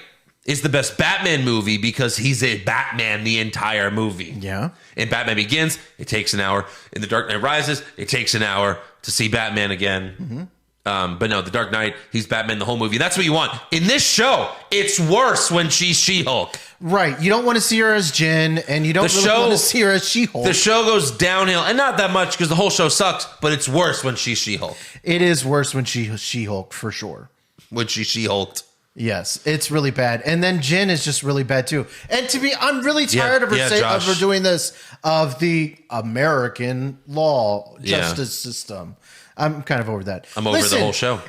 is the best Batman movie because he's a Batman the entire movie. Yeah. In Batman Begins, it takes an hour. In The Dark Knight Rises, it takes an hour to see Batman again. But no, The Dark Knight, he's Batman the whole movie. That's what you want. In this show, it's worse when she's She-Hulk. Right. You don't want to see her as Jen, and you don't want to see her as She-Hulk. The show goes downhill, and not that much because the whole show sucks, but it's worse when she's She-Hulk. It is worse when she's She-Hulk, for sure. When she's She-Hulked. Yes, it's really bad. And then Jen is just really bad too. And I'm really tired of her doing this, of the American law justice system. I'm kind of over that. I'm over the whole show.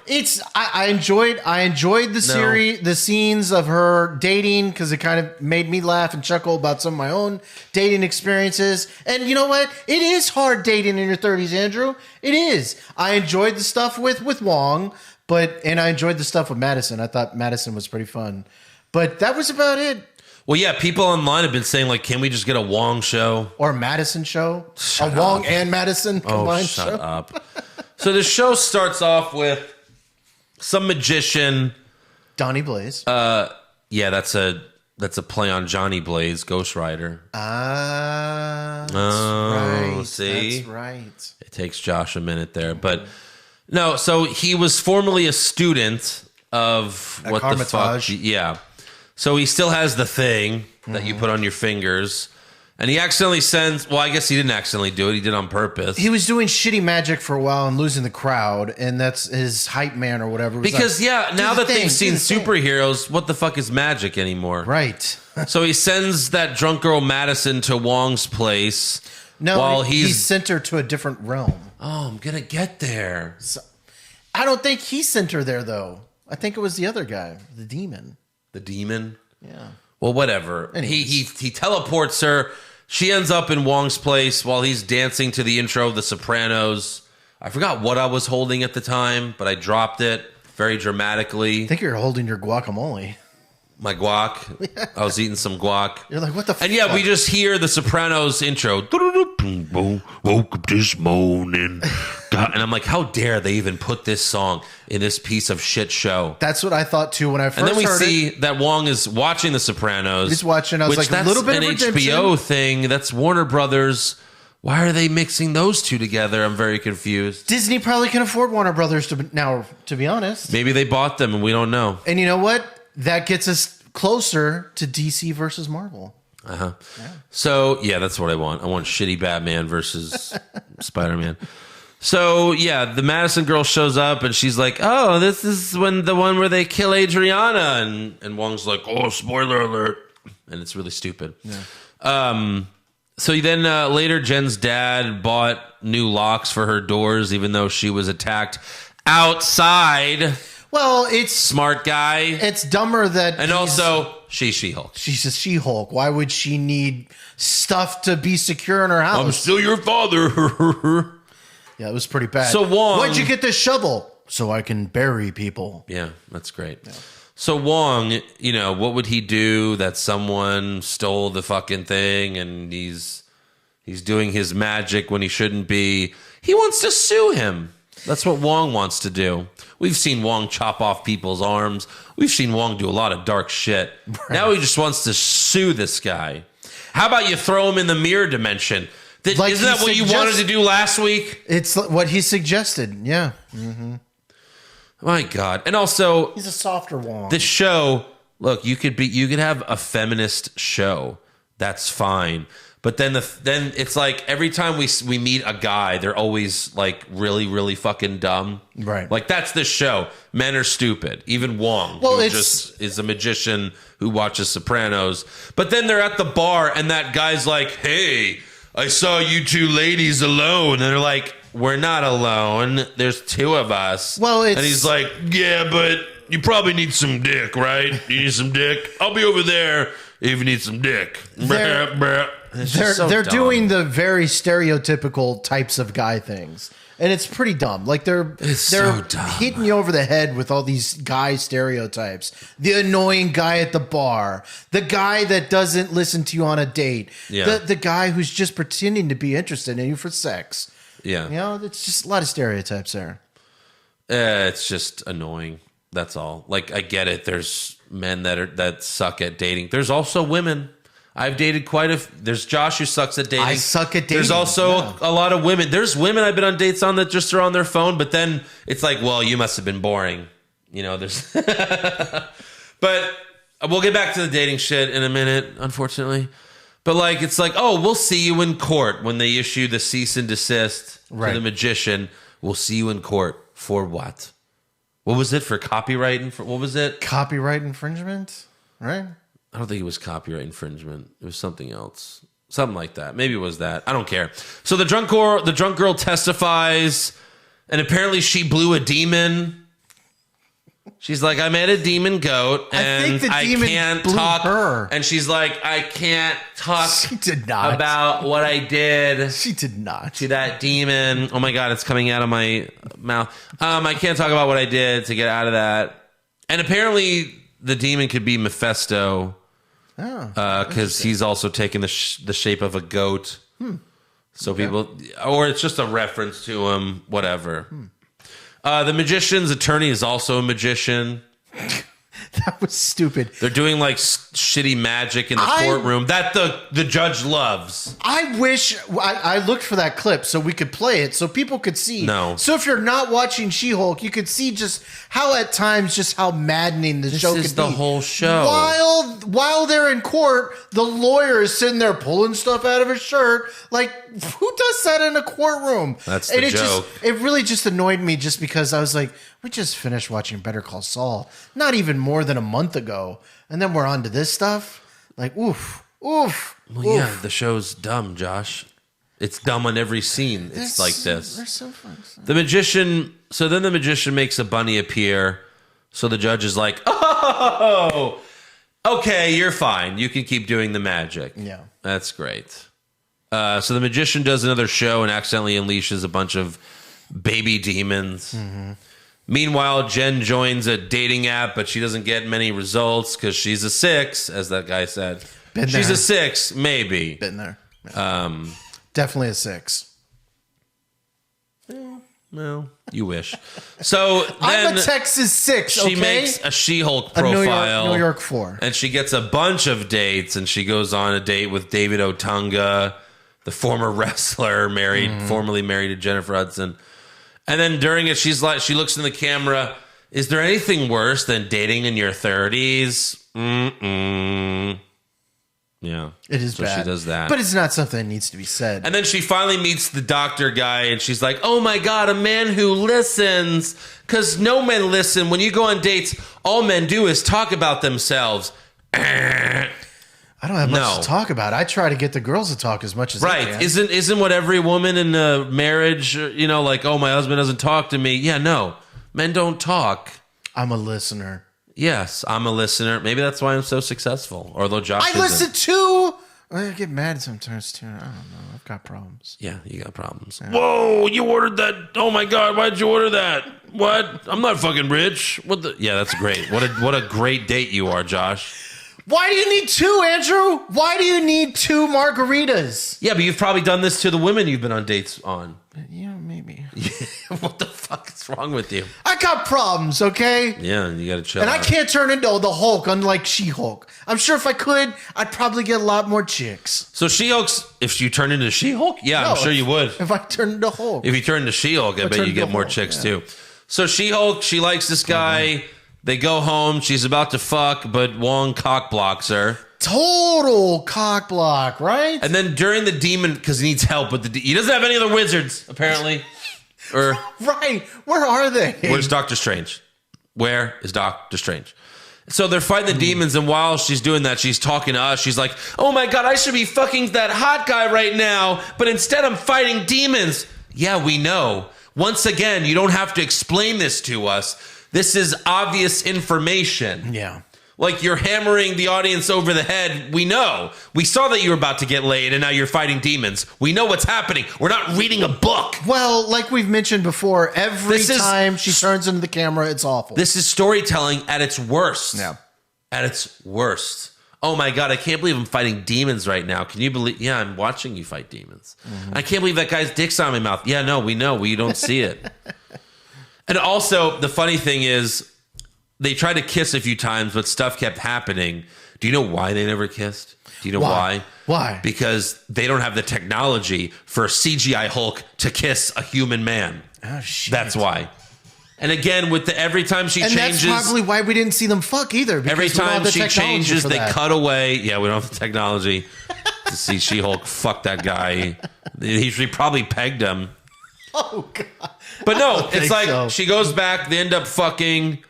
I enjoyed the series, the scenes of her dating, because it kind of made me laugh and chuckle about some of my own dating experiences. And you know what? It is hard dating in your 30s, Andrew. It is. I enjoyed the stuff with Wong, and I enjoyed the stuff with Madison. I thought Madison was pretty fun. But that was about it. Well, yeah, people online have been saying, like, can we just get a Wong show? Or a Madison show? Shut a Wong up. and Madison combined show? Shut up. So the show starts off with some magician. Donnie Blaze. Yeah, that's a play on Johnny Blaze, Ghost Rider. That's right. See? That's right. It takes Josh a minute there. But no, so he was formerly a student of At what the fuck? Carmitage. Yeah. So he still has the thing that you put on your fingers. And he accidentally sends... Well, I guess he didn't accidentally do it. He did it on purpose. He was doing shitty magic for a while and losing the crowd, and that's his hype man or whatever. Was Because, like, yeah, "Do now the that thing, they've do seen the thing." superheroes, what the fuck is magic anymore? Right. So he sends that drunk girl Madison to Wong's place while he sent her to a different realm. Oh, I'm going to get there. So, I don't think he sent her there, though. I think it was the other guy, the demon. The demon? Yeah. Well, whatever. He teleports her. She ends up in Wong's place while he's dancing to the intro of The Sopranos. I forgot what I was holding at the time, but I dropped it very dramatically. I think you're holding your guacamole. My guac. Yeah. I was eating some guac. You're like, what the fuck? And yeah, we just hear The Sopranos intro. Woke up this morning. God, and I'm like, how dare they even put this song in this piece of shit show? That's what I thought too when I first heard it. And then we see that Wong is watching The Sopranos. He's watching. I was like, a little bit of redemption. HBO thing. That's Warner Brothers. Why are they mixing those two together? I'm very confused. Disney probably can afford Warner Brothers now, to be honest. Maybe they bought them and we don't know. And you know what? That gets us closer to DC versus Marvel. Uh-huh. Yeah. So, yeah, that's what I want. I want shitty Batman versus Spider-Man. So, yeah, the Madison girl shows up and she's like, oh, this is the one where they kill Adriana. And Wong's like, oh, spoiler alert. And it's really stupid. Yeah. So then later, Jen's dad bought new locks for her doors, even though she was attacked outside. Well, it's... Smart guy. It's dumber that... And also, she's She-Hulk. She's a She-Hulk. Why would she need stuff to be secure in her house? I'm still your father. Yeah, it was pretty bad. So Wong... Why'd you get this shovel? So I can bury people. Yeah, that's great. Yeah. So Wong, you know, what would he do that someone stole the fucking thing and he's doing his magic when he shouldn't be? He wants to sue him. That's what Wong wants to do. We've seen Wong chop off people's arms. We've seen Wong do a lot of dark shit. Right. Now he just wants to sue this guy. How about you throw him in the mirror dimension? Isn't that what you wanted to do last week? It's what he suggested. Yeah. Mm-hmm. My God. And also, he's a softer Wong. This show, look, you could have a feminist show. That's fine. But then it's like every time we meet a guy, they're always like really, really fucking dumb. Right. Like that's this show. Men are stupid. Even Wong, who just is a magician who watches Sopranos. But then they're at the bar and that guy's like, hey, I saw you two ladies alone. And they're like, we're not alone. There's two of us. Well, and he's like, yeah, but you probably need some dick, right? You need some dick? I'll be over there if you need some dick. They're doing the very stereotypical types of guy things. And it's pretty dumb. Like they're so dumb. Hitting you over the head with all these guy stereotypes. The annoying guy at the bar, the guy that doesn't listen to you on a date, the guy who's just pretending to be interested in you for sex. Yeah. You know, it's just a lot of stereotypes there. It's just annoying. That's all. Like I get it. There's men that suck at dating. There's also women. I've dated there's Josh who sucks at dating. I suck at dating. There's also a lot of women. There's women I've been on dates on that just are on their phone, but then it's like, well, you must have been boring. You know, there's but we'll get back to the dating shit in a minute, unfortunately. But like it's like, oh, we'll see you in court when they issue the cease and desist to the magician. We'll see you in court for what? What was it for copyright? What was it? Copyright infringement, right? I don't think it was copyright infringement. It was something else. Something like that. Maybe it was that. I don't care. So the drunk girl testifies And apparently she blew a demon. She's like, I made a demon goat, and I think the demon can't blew talk. her. And she's like, I can't talk She did not. about what I did She did not. to that demon. Oh my God, it's coming out of my mouth. I can't talk about what I did to get out of that. And apparently the demon could be Mephisto, because he's also taken the shape of a goat. So people, or it's just a reference to him, whatever. The magician's attorney is also a magician. That was stupid. They're doing like shitty magic in the courtroom that the judge loves. I wish I looked for that clip so we could play it so people could see. No. So if you're not watching She-Hulk, you could see just how at times just how maddening the show could be. This is the whole show. While they're in court, the lawyer is sitting there pulling stuff out of his shirt. Like, who does that in a courtroom? That's the joke. It really just annoyed me just because I was like, we just finished watching Better Call Saul not even more than a month ago. And then we're on to this stuff. Like, oof. Well, yeah, the show's dumb, Josh. It's dumb on every scene. It's like this. They're so fun. The magician. So then the magician makes a bunny appear. So the judge is like, oh, okay, you're fine. You can keep doing the magic. Yeah. That's great. So the magician does another show and accidentally unleashes a bunch of baby demons. Meanwhile, Jen joins a dating app, but she doesn't get many results because she's a 6, as that guy said. She's a 6, maybe. Been there. Definitely a 6. Well, you wish. So then I'm a Texas 6, she makes a She-Hulk profile. New York 4. And she gets a bunch of dates, and she goes on a date with David Otunga, the former wrestler, formerly married to Jennifer Hudson. And then during it, she looks in the camera. Is there anything worse than dating in your 30s? Yeah. It is bad. So she does that. But it's not something that needs to be said. And then she finally meets the doctor guy, and she's like, oh my God, a man who listens. Because no men listen. When you go on dates, all men do is talk about themselves. I don't have much to talk about. I try to get the girls to talk as much as they can. Isn't what every woman in a marriage, like, oh, my husband doesn't talk to me. Yeah, no. Men don't talk. I'm a listener. Yes, I'm a listener. Maybe that's why I'm so successful. Although Josh isn't. Listen too. I get mad sometimes too. I don't know. I've got problems. Yeah, you got problems. Yeah. Whoa, you ordered that. Oh my God, why'd you order that? What? I'm not fucking rich. What the? Yeah, that's great. What a great date you are, Josh. Why do you need 2, Andrew? Why do you need 2 margaritas? Yeah, but you've probably done this to the women you've been on dates on. Yeah, maybe. What the fuck is wrong with you? I got problems, okay? Yeah, you gotta chill And out. I can't turn into the Hulk, unlike She-Hulk. I'm sure if I could, I'd probably get a lot more chicks. So She-Hulk's, if you turn into She-Hulk? Yeah, I'm sure you would. If I turn into Hulk. If you turn into She-Hulk, I bet you get more chicks too. So She-Hulk, she likes this guy. They go home. She's about to fuck, but Wong cock blocks her. Total cock block, right? And then during the demon, because he needs help with he doesn't have any other wizards, apparently. Or right. Where are they? Where's Doctor Strange? Where is Doctor Strange? So they're fighting the demons, and while she's doing that, she's talking to us. She's like, oh my God, I should be fucking that hot guy right now, but instead I'm fighting demons. Yeah, we know. Once again, you don't have to explain this to us. This is obvious information. Yeah. Like you're hammering the audience over the head. We know. We saw that you were about to get laid and now you're fighting demons. We know what's happening. We're not reading a book. Well, like we've mentioned before, every time she turns into the camera, it's awful. This is storytelling at its worst. Yeah. At its worst. Oh my God, I can't believe I'm fighting demons right now. Can you believe? Yeah, I'm watching you fight demons. I can't believe that guy's dick's on my mouth. Yeah, no, we know. We don't see it. And also, the funny thing is, they tried to kiss a few times, but stuff kept happening. Do you know why they never kissed? Do you know why? Why? Because they don't have the technology for a CGI Hulk to kiss a human man. Oh, shit. That's why. And again, with every time she changes... And that's probably why we didn't see them fuck either. Every time she changes, they cut away. Yeah, we don't have the technology to see She-Hulk fuck that guy. He probably pegged him. Oh, God. But no, it's like she goes back, they end up fucking...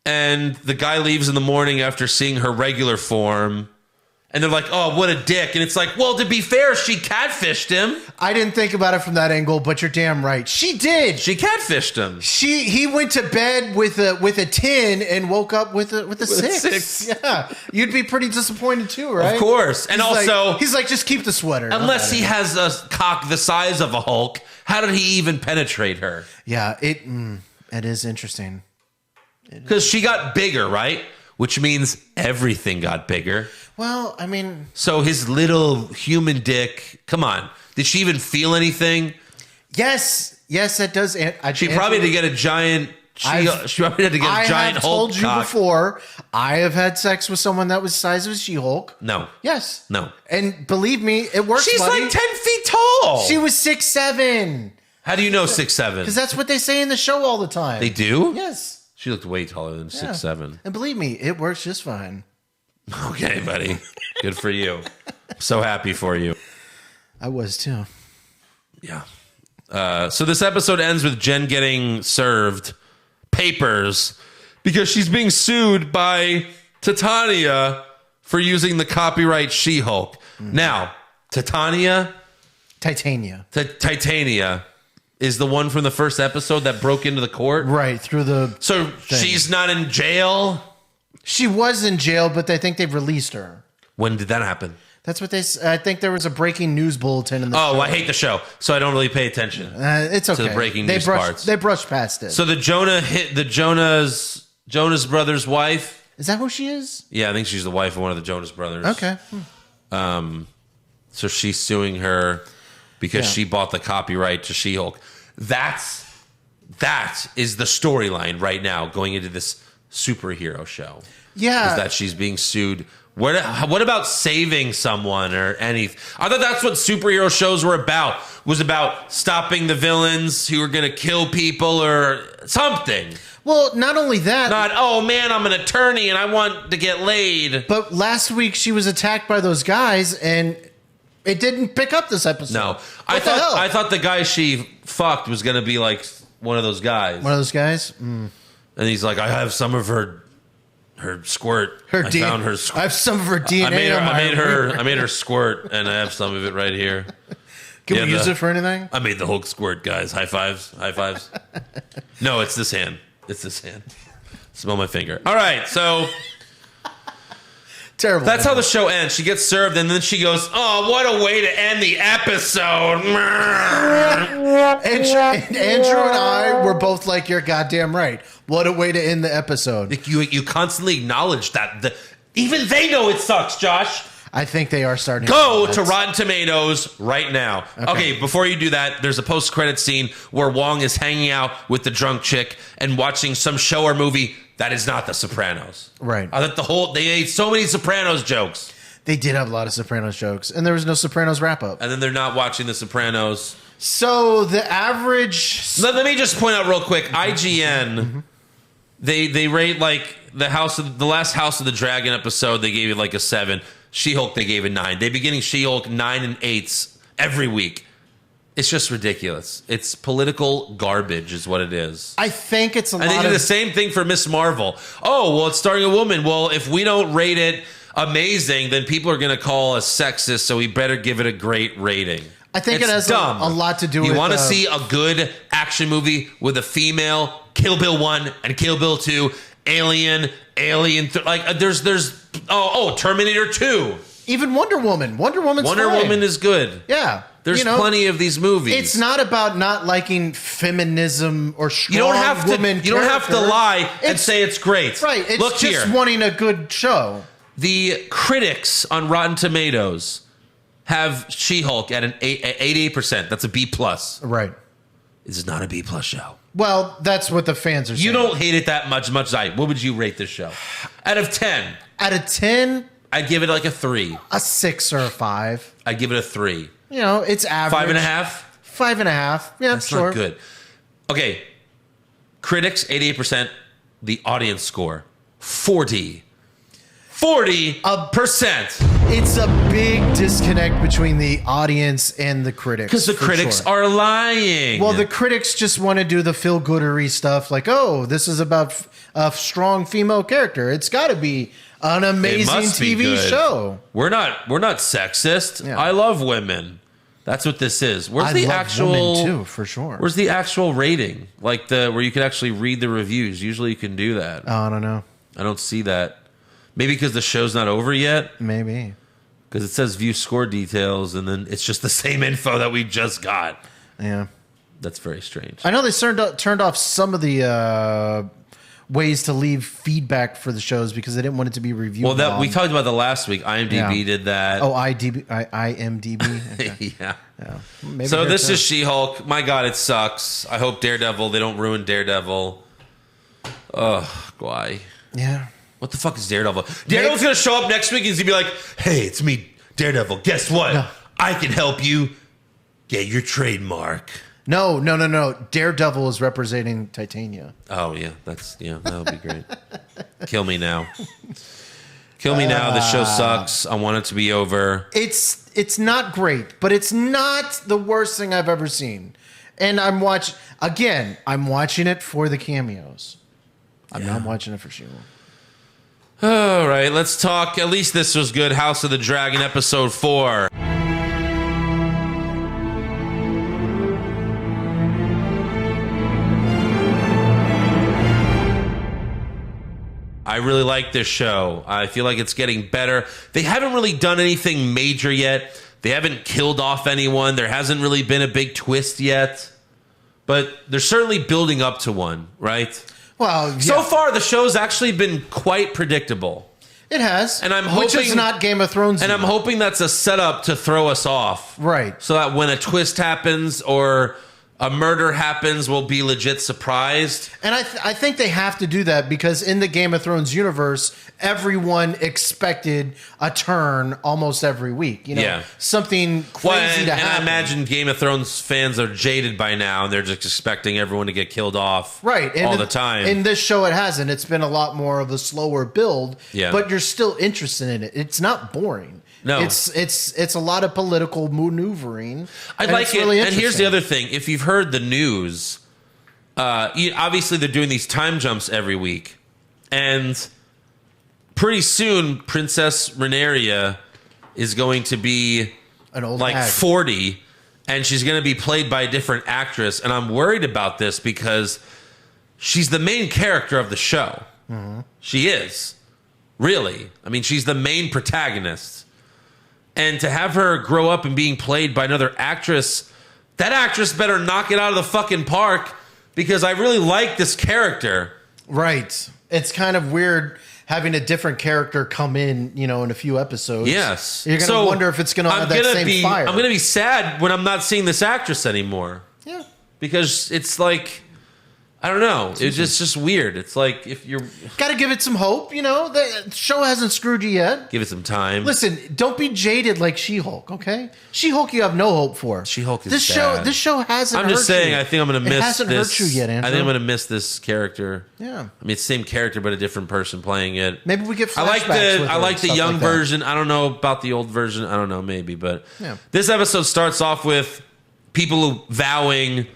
And the guy leaves in the morning after seeing her regular form. And they're like, oh, what a dick. And it's like, well, to be fair, she catfished him. I didn't think about it from that angle, but you're damn right. She did. She catfished him. He went to bed with a 10 and woke up with a 6. Yeah. You'd be pretty disappointed too, right? Of course. And he's like, just keep the sweater. Unless he has a cock the size of a Hulk, how did he even penetrate her? Yeah, it is interesting. Because she got bigger, right? Which means everything got bigger. Well, I mean... So his little human dick, come on. Did she even feel anything? Yes, that does. She probably had to get a giant... She probably had to get a giant Hulk told you cock. before, I have had sex with someone that was the size of a She-Hulk. No. Yes. No. And believe me, it works, She's buddy. like 10 feet tall. She was 6'7". How do you know 6'7"? Because that's what they say in the show all the time. They do? Yes. She looked way taller than 6'7". And believe me, it works just fine. Okay, buddy. Good for you. So happy for you. I was too. Yeah. So this episode ends with Jen getting served papers because she's being sued by Titania for using the copyright She-Hulk. Now, Titania is the one from the first episode that broke into the court? Right, through the So thing. she's not in jail? She was in jail, but I think they've released her. When did that happen? That's what they. I think there was a breaking news bulletin in the show. I hate the show, so I don't really pay attention. It's okay. To the breaking news parts. They brushed past it. So the Jonas brothers' wife. Is that who she is? Yeah, I think she's the wife of one of the Jonas brothers. Okay. So she's suing her because she bought the copyright to She-Hulk. That is the storyline right now going into this superhero show. Yeah. Is that she's being sued. What about saving someone or anything? I thought that's what superhero shows were about. Was about stopping the villains who were going to kill people or something. Well, not only that. Not, oh man, I'm an attorney and I want to get laid. But last week she was attacked by those guys and it didn't pick up this episode. No. I thought the guy she fucked was going to be like one of those guys. One of those guys? Mm. And he's like, I have some of her squirt. I found her squirt. I have some of her DNA. I made her squirt, and I have some of it right here. Can we use it for anything? I made the Hulk squirt, guys. High fives. No, it's this hand. Smell my finger. All right, so terrible. That's how the show ends. She gets served, and then she goes, "Oh, what a way to end the episode!" Andrew and I were both like, "You're goddamn right. What a way to end the episode." You constantly acknowledge that. Even they know it sucks, Josh. I think they are starting. Go to Rotten Tomatoes right now. Okay, before you do that, there's a post-credit scene where Wong is hanging out with the drunk chick and watching some show or movie that is not The Sopranos. Right. I thought they ate so many Sopranos jokes. They did have a lot of Sopranos jokes, and there was no Sopranos wrap-up. And then they're not watching The Sopranos. So the average... Let me just point out real quick, IGN, they rate like the last House of the Dragon episode, they gave it like a 7. She-Hulk, they gave it 9. They've been getting She-Hulk 9 and 8s every week. It's just ridiculous. It's political garbage is what it is. I think it's a lot of... And they do the same thing for Miss Marvel. Oh, well, it's starring a woman. Well, if we don't rate it amazing, then people are going to call us sexist, so we better give it a great rating. I think it's it has dumb. a lot to do with... You want to see a good action movie with a female, Kill Bill 1 and Kill Bill 2, Alien, there's Terminator 2. Even Wonder Woman. Wonder Woman is good. Yeah. There's plenty of these movies. It's not about not liking feminism or strong women. You don't have to lie and say it's great. Right. It's just wanting a good show. The critics on Rotten Tomatoes have She-Hulk at an 88%. That's a B+. Right. This is not a B+ show. Well, that's what the fans are saying. You don't hate it that much as I. What would you rate this show? Out of 10. Out of 10? I'd give it like a 3. A 6 or a 5. I'd give it a 3. You know, it's average. 5.5? 5.5. Yeah, that's sure. Not good. Okay. Critics, 88%. The audience score, 40%. It's a big disconnect between the audience and the critics. Because the critics are lying. Well, the critics just want to do the feel-goodery stuff like, oh, this is about a strong female character. It's got to be an amazing It must be TV good. show. We're not sexist. Yeah. I love women. That's what this is. Where's I the love actual women too, for sure. Where's the actual rating? Like where you can actually read the reviews. Usually you can do that. Oh, I don't know. I don't see that. Maybe because the show's not over yet. Maybe. Because it says view score details, and then it's just the same info that we just got. Yeah. That's very strange. I know they turned off some of the ways to leave feedback for the shows because they didn't want it to be reviewed. Well, long. we talked about that last week. IMDb did that. Oh, IMDb. Okay. Yeah. Maybe So this too. is She-Hulk. My God, it sucks. I hope Daredevil, they don't ruin Daredevil. Ugh, why? Yeah. What the fuck is Daredevil? Daredevil's going to show up next week and he's going to be like, hey, it's me, Daredevil. Guess what? No. I can help you get your trademark. No. Daredevil is representing Titania. Oh, yeah. That'll be great. Kill me now. Kill me now. The show sucks. I want it to be over. It's not great, but it's not the worst thing I've ever seen. And I'm watching it for the cameos. I'm not watching it for She-Hulk. All right, let's talk. At least this was good. House of the Dragon, episode 4. I really like this show. I feel like it's getting better. They haven't really done anything major yet. They haven't killed off anyone. There hasn't really been a big twist yet. But they're certainly building up to one, right? Well, yeah. So far, the show's actually been quite predictable. It has. And I'm which hoping, is not Game of Thrones. And I'm hoping that's a setup to throw us off. Right. So that when a twist happens or a murder happens, we'll be legit surprised. And I think they have to do that because in the Game of Thrones universe, everyone expected a turn almost every week. You know, Yeah. something crazy to and happen. I imagine Game of Thrones fans are jaded by now, and they're just expecting everyone to get killed off right all the time. In this show, it hasn't. It's been a lot more of a slower build. Yeah. But you're still interested in it. It's not boring. No. It's a lot of political maneuvering. I and like it's it. really And here's interesting. the other thing: if you've heard the news, obviously they're doing these time jumps every week, and pretty soon Princess Rhaenyra is going to be an old like hag. 40, and she's going to be played by a different actress. And I'm worried about this because she's the main character of the show. Mm-hmm. She is, really. I mean, she's the main protagonist. And to have her grow up and being played by another actress, that actress better knock it out of the fucking park because I really like this character. Right. It's kind of weird having a different character come in, in a few episodes. Yes. You're going to wonder if it's going to have that same fire. I'm going to be sad when I'm not seeing this actress anymore. Yeah. Because it's like, I don't know. It's just weird. It's like if you're... Got to give it some hope, The show hasn't screwed you yet. Give it some time. Listen, don't be jaded like She-Hulk, okay? She-Hulk you have no hope for. She-Hulk is this bad. This show hasn't I'm just hurt saying, you. I think I'm going to miss It hasn't this. hurt you yet, Andrew. I think I'm going to miss this character. Yeah. I mean, it's the same character, but a different person playing it. Maybe we get flashbacks I like the with her I like and the stuff young like that. version. I don't know about the old version. I don't know, maybe, but Yeah. this episode starts off with people vowing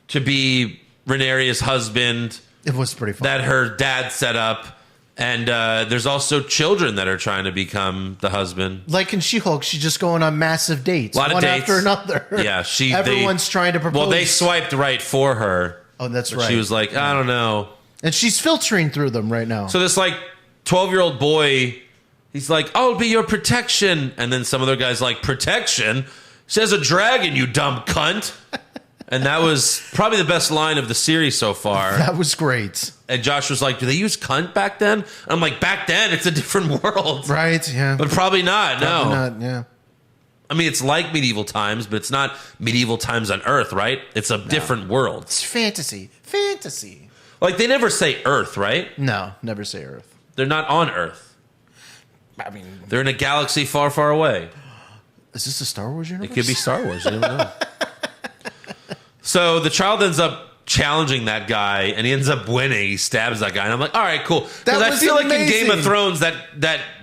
to be Rhaenyra's husband. It was pretty fun. That her dad set up, and there's also children that are trying to become the husband. Like in She-Hulk, she's just going on massive dates, A lot of one dates after another. Yeah, Everyone's trying to propose. Well, they swiped right for her. Oh, that's But right. She was like, I don't know. And she's filtering through them right now. So this 12-year-old boy, he's like, I'll be your protection. And then some other guy's like, protection? Says a dragon, you dumb cunt. And that was probably the best line of the series so far. That was great. And Josh was like, do they use cunt back then? And I'm like, back then, it's a different world. Right, yeah. But probably not, Probably no. not, yeah. I mean, it's like medieval times, but it's not medieval times on Earth, right? It's a different world. It's fantasy. Fantasy. Like, they never say Earth, right? No, never say Earth. They're not on Earth. I mean, They're in a galaxy far, far away. is this a Star Wars universe? It could be Star Wars. You never know. So the child ends up challenging that guy, and he ends up winning. He stabs that guy, and I'm like, all right, cool. Because That I was feel like in amazing. Game of Thrones that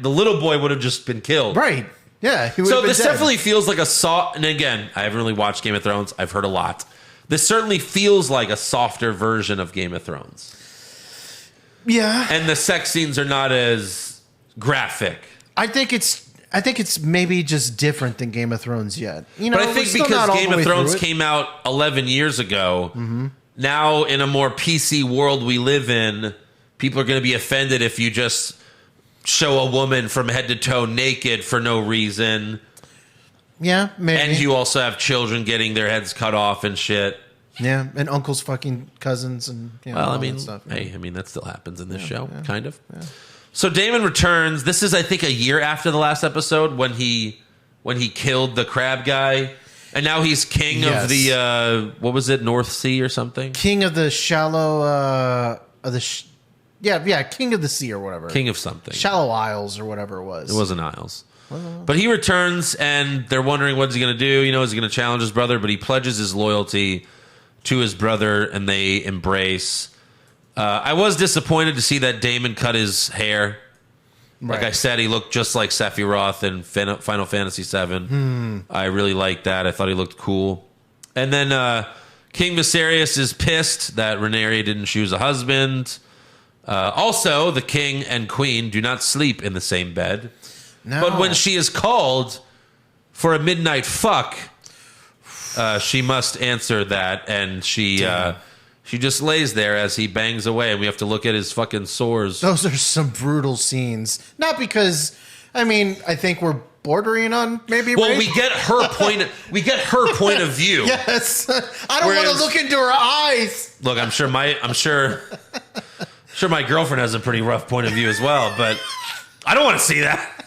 the little boy would have just been killed. Right. Yeah. He would So have been this dead. definitely feels like a soft. And again, I haven't really watched Game of Thrones. I've heard a lot. This certainly feels like a softer version of Game of Thrones. Yeah. And the sex scenes are not as graphic. I think it's maybe just different than Game of Thrones yet. You know, but I think because Game of Thrones came out 11 years ago, now in a more PC world we live in, people are going to be offended if you just show a woman from head to toe naked for no reason. Yeah, maybe. And you also have children getting their heads cut off and shit. Yeah, and uncles fucking cousins and well, I mean, that stuff. Hey, I mean that still happens in this show, kind of. Yeah. So Damon returns. This is, I think, a year after the last episode when he killed the crab guy, and now he's king of the what was it, North Sea or something? King of the shallow King of the Sea or whatever. King of something. Shallow Isles or whatever it was. It wasn't Isles. But he returns, and they're wondering what's he going to do. You know, is he going to challenge his brother? But he pledges his loyalty to his brother, and they embrace. I was disappointed to see that Damon cut his hair. Like I said, he looked just like Sephiroth in Final Fantasy VII. I really liked that. I thought he looked cool. And then King Viserys is pissed that Rhaenyra didn't choose a husband. Also, the king and queen do not sleep in the same bed. No. But when she is called for a midnight fuck, she must answer that, and she just lays there as he bangs away, and we have to look at his fucking sores. Those are some brutal scenes. Not because, I mean, I think we're bordering on maybe. Well, rape. we get her point. We get her point of view. Yes, I don't want to look into her eyes. Look, I'm sure my girlfriend has a pretty rough point of view as well, but I don't want to see that.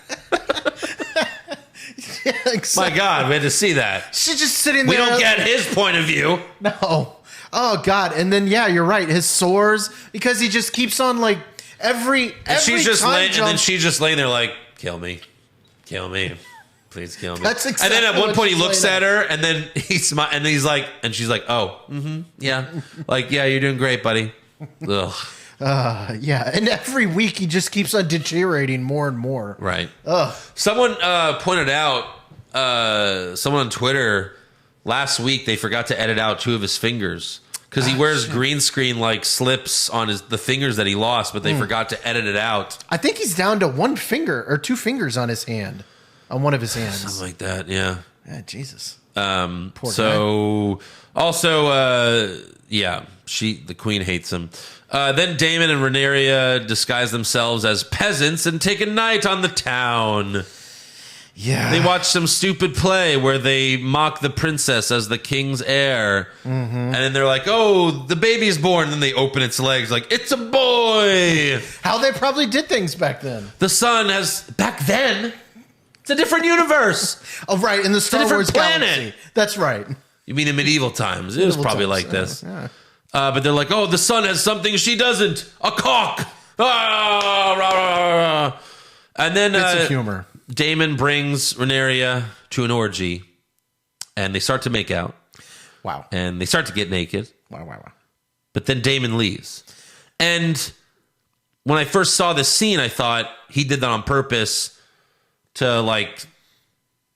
Yeah, exactly. My God, we had to see that. She's just sitting there. We don't get his point of view. No. Oh God. And then you're right. His sores, because he just keeps on like every she's just time and then she's just laying there like, kill me, please kill me. That's exactly. And then at one point he looks at her, and then he smiles, and he's like, and she's like, oh, yeah, like yeah, you're doing great, buddy. Ugh. Yeah, and every week he just keeps on deteriorating more and more. Right. Ugh. Someone pointed out, someone on Twitter last week, they forgot to edit out 2 of his fingers because he wears green screen like slips on the fingers that he lost, but they forgot to edit it out. I think he's down to 1 finger or 2 fingers on his hand, on one of his hands, something like that. Yeah. Yeah. Jesus. Poor guy. Also, the queen hates him. Then Damon and Rhaenyra disguise themselves as peasants and take a night on the town. Yeah. They watch some stupid play where they mock the princess as the king's heir. And then they're like, oh, the baby's born. And then they open its legs like, it's a boy. How they probably did things back then. The sun has, back then, it's a different universe. Oh, right. In the Star Wars galaxy. That's right. You mean in medieval times? It was probably like this. Yeah. But they're like, oh, the sun has something she doesn't. A cock. Ah, rah, rah, rah. And then bits of humor. Damon brings Rhaenyra to an orgy, and they start to make out. Wow. And they start to get naked. Wow. But then Damon leaves. And when I first saw this scene, I thought he did that on purpose to, like,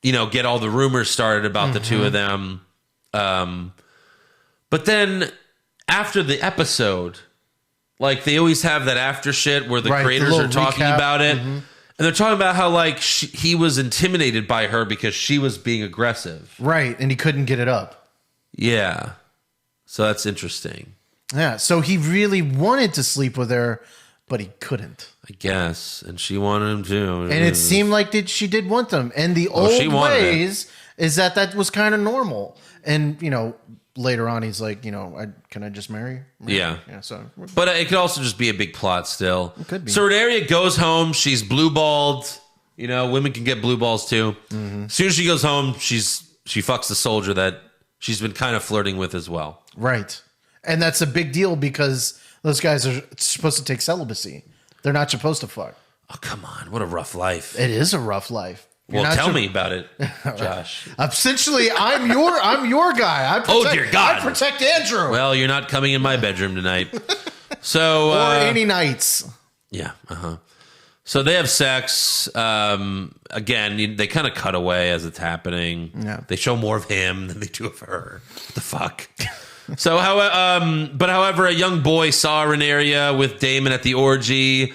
you know, get all the rumors started about the two of them. But then after the episode, like, they always have that after shit where the creators are talking about it. And they're talking about how, like, he was intimidated by her because she was being aggressive. Right, and he couldn't get it up. Yeah. So that's interesting. Yeah, so he really wanted to sleep with her, but he couldn't. I guess. And she wanted him to. And it seemed like she did want them. And the old ways is that was kind of normal. And, you know, later on, he's like, you know, can I just marry? Yeah. So, but it could also just be a big plot still. It could be. So Rhaenyra goes home. She's blue-balled. You know, women can get blue balls too. As soon as she goes home, she fucks the soldier that she's been kind of flirting with as well. Right. And that's a big deal because those guys are supposed to take celibacy. They're not supposed to fuck. Oh, come on. What a rough life. It is a rough life. Well, tell me about it, Josh. Essentially, I'm your guy. Oh, dear God. I protect Andrew. Well, you're not coming in my bedroom tonight. So, or any nights. Yeah. So they have sex. Again, they kind of cut away as it's happening. Yeah. They show more of him than they do of her. What the fuck? So, however, a young boy saw Rhaenyra with Daemon at the orgy,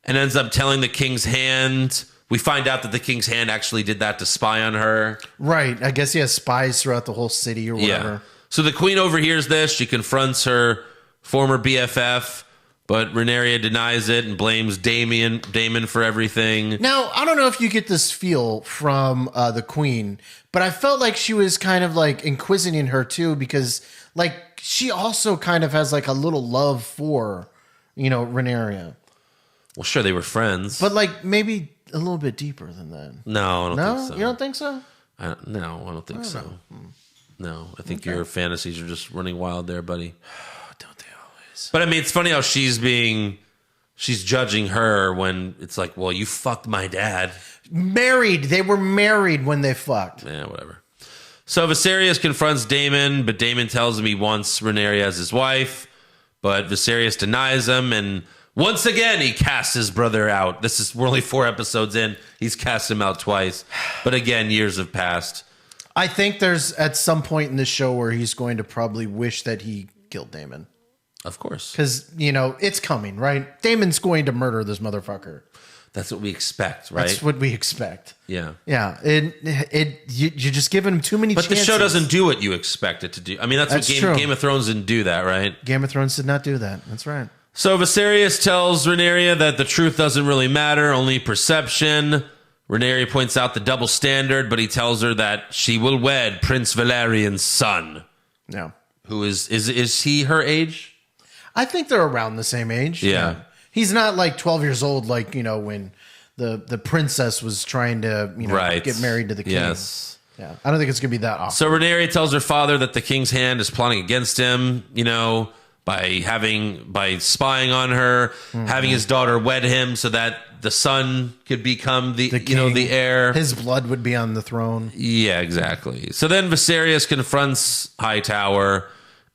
and ends up telling the King's Hand. We find out that the King's Hand actually did that to spy on her. Right. I guess he has spies throughout the whole city or whatever. Yeah. So the Queen overhears this. She confronts her former BFF, but Rhaenyra denies it and blames Damon for everything. Now, I don't know if you get this feel from the Queen, but I felt like she was kind of like inquisiting her too, because like she also kind of has like a little love for, Rhaenyra. Well, sure, they were friends. But like maybe a little bit deeper than that. No, I don't think so. You don't think so? I don't think so. No, I think your fantasies are just running wild there, buddy. Don't they always? But I mean, it's funny how she's judging her when it's like, well, you fucked my dad. Married. They were married when they fucked. Yeah, whatever. So Viserys confronts Daemon, but Daemon tells him he wants Rhaenyra as his wife, but Viserys denies him, and once again, he casts his brother out. We're only 4 episodes in. He's cast him out twice. But again, years have passed. I think there's at some point in the show where he's going to probably wish that he killed Daemon. Of course. Because, it's coming, right? Daemon's going to murder this motherfucker. That's what we expect, right? That's what we expect. Yeah. Yeah. You're just giving him too many chances. But the show doesn't do what you expect it to do. I mean, that's what Game of Thrones didn't do that, right? Game of Thrones did not do that. That's right. So Viserys tells Rhaenyra that the truth doesn't really matter, only perception. Rhaenyra points out the double standard, but he tells her that she will wed Prince Valerian's son. Yeah. Who is he her age? I think they're around the same age. Yeah. He's not like 12 years old, like, when the princess was trying to, get married to the king. Yes. Yeah. I don't think it's going to be that often. So Rhaenyra tells her father that the King's Hand is plotting against him, by spying on her, having his daughter wed him so that the son could become the king, the heir. His blood would be on the throne. Yeah, exactly. So then Viserys confronts Hightower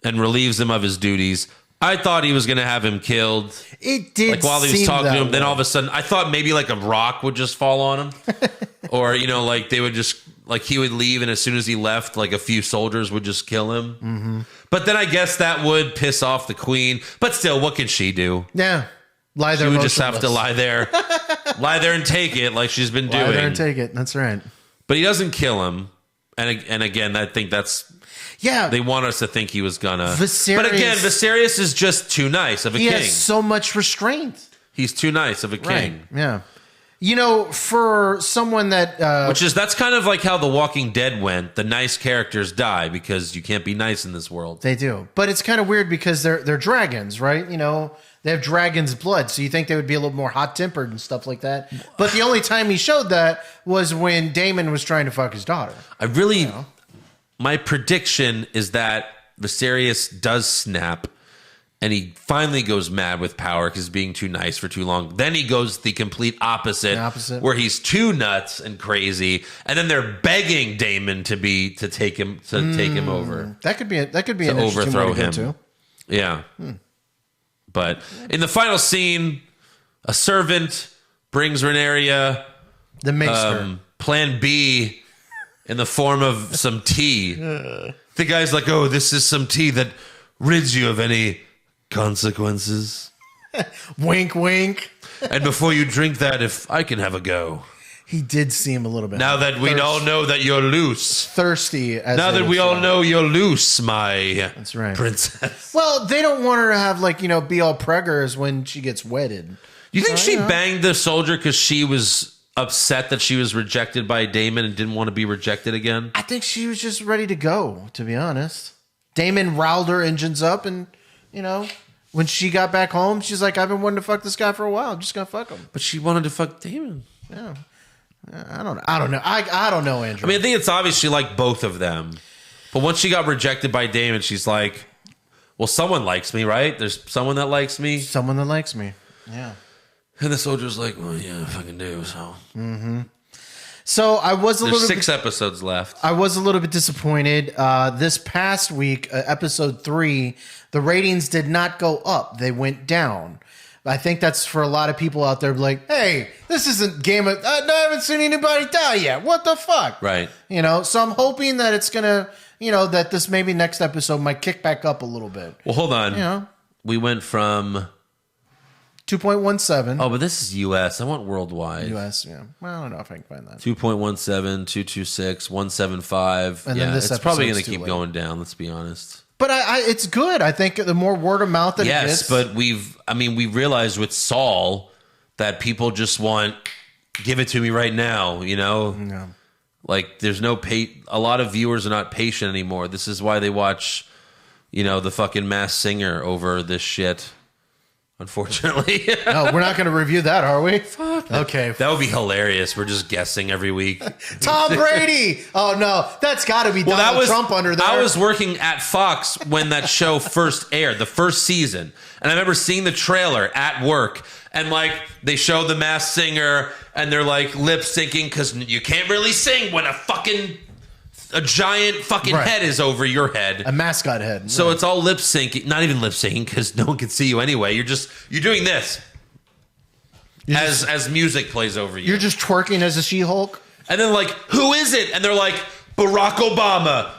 and relieves him of his duties. I thought he was going to have him killed. It did. Like while he was talking to him, then all of a sudden, I thought maybe like a rock would just fall on him, or like they would just he would leave, and as soon as he left, like a few soldiers would just kill him. Mm-hmm. But then I guess that would piss off the queen. But still, what can she do? Yeah, lie there. She would just have to lie there, and take it like she's been doing. Lie there and take it. That's right. But he doesn't kill him, and again, I think that's. Yeah. They want us to think he was gonna. Viserys, but again, Viserys is just too nice of a king. He has so much restraint. He's too nice of a king. Right. Yeah. For someone that... that's kind of like how The Walking Dead went. The nice characters die because you can't be nice in this world. They do. But it's kind of weird because they're dragons, right? They have dragon's blood, so you think they would be a little more hot-tempered and stuff like that. But the only time he showed that was when Daemon was trying to fuck his daughter. My prediction is that Viserys does snap, and he finally goes mad with power because he's being too nice for too long. Then he goes the complete opposite, where he's too nuts and crazy, and then they're begging Daemon to take him over. That could be an overthrow way to go him. too. Yeah, but in the final scene, a servant brings Rhaenyra the maester Plan B. In the form of some tea. The guy's like, oh, this is some tea that rids you of any consequences. Wink, wink. And before you drink that, if I can have a go. He did seem a little bit. Now that we all know that you're loose. Thirsty. Now that we all know you're loose, my That's right. princess. Well, they don't want her to have be all preggers when she gets wedded. You think she banged the soldier because she was upset that she was rejected by Daemon and didn't want to be rejected again? I think she was just ready to go, to be honest. Daemon riled her engines up, and when she got back home, she's like, I've been wanting to fuck this guy for a while. I'm just gonna fuck him. But she wanted to fuck Daemon. Yeah. I don't know. I don't know, Andrew. I mean, I think it's obvious she liked both of them. But once she got rejected by Daemon, she's like, well, someone likes me, right? There's someone that likes me. Someone that likes me. Yeah. And the soldier's like, well, yeah, I fucking do, so. Mm-hmm. So I was a little bit... There's 6 episodes left. I was a little bit disappointed. This past week, episode 3, the ratings did not go up. They went down. I think that's for a lot of people out there like, hey, this isn't Game of... I haven't seen anybody die yet. What the fuck? Right. So I'm hoping that it's going to... that this maybe next episode might kick back up a little bit. Well, hold on. We went from... 2.17. Oh, but this is U.S. I want worldwide. U.S. Yeah. Well, I don't know if I can find that. 2.17, 226, 175. And then yeah, this it's probably going to episode's too keep late. going down. Let's be honest. But it's good. I think the more word of mouth that it gets. Yes, but we realized with Saul that people just want, give it to me right now, you know? Yeah. Like, there's no a lot of viewers are not patient anymore. This is why they watch, the fucking Masked Singer over this shit. Unfortunately. No, we're not going to review that, are we? Fuck. Okay. That would be hilarious. We're just guessing every week. Tom Brady. Oh, no. That's got to be Donald Trump under there. I was working at Fox when that show first aired, the first season. And I remember seeing the trailer at work. And, they show the Masked Singer, and they're, lip syncing because you can't really sing when a giant fucking head is over your head. A mascot head. So it's all lip syncing. Not even lip syncing because no one can see you anyway. You're doing this as music plays over you. You're just twerking as a She-Hulk? And then, who is it? And they're like, Barack Obama.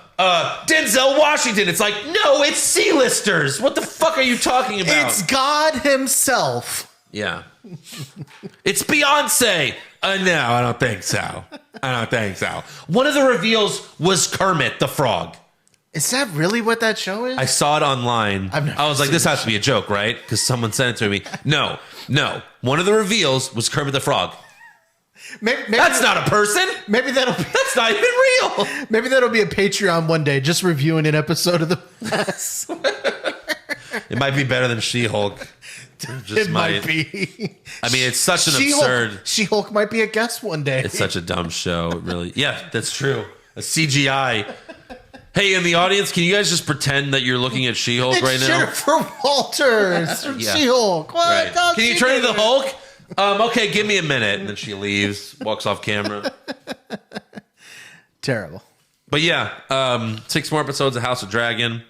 Denzel Washington. It's like, no, it's C-listers. What the fuck are you talking about? It's God himself. Yeah. It's Beyonce. No, I don't think so. One of the reveals was Kermit the Frog. Is that really what that show is? I saw it online. I was like, this has to be a joke, right? Because someone sent it to me. No. One of the reveals was Kermit the Frog. Maybe that's not a person. Maybe that's not even real. Maybe that'll be a Patreon one day, just reviewing an episode of the Mess. It might be better than She-Hulk. It might be. I mean, it's such an absurd. She-Hulk might be a guest one day. It's such a dumb show. It really. Yeah, that's true. A CGI. Hey, in the audience, can you guys just pretend that you're looking at She-Hulk right now? Jennifer Walters. Yeah. She-Hulk. What? Right. Can you turn to the Hulk? Okay, give me a minute. And then she leaves, walks off camera. Terrible. But yeah, 6 more episodes of House of Dragon.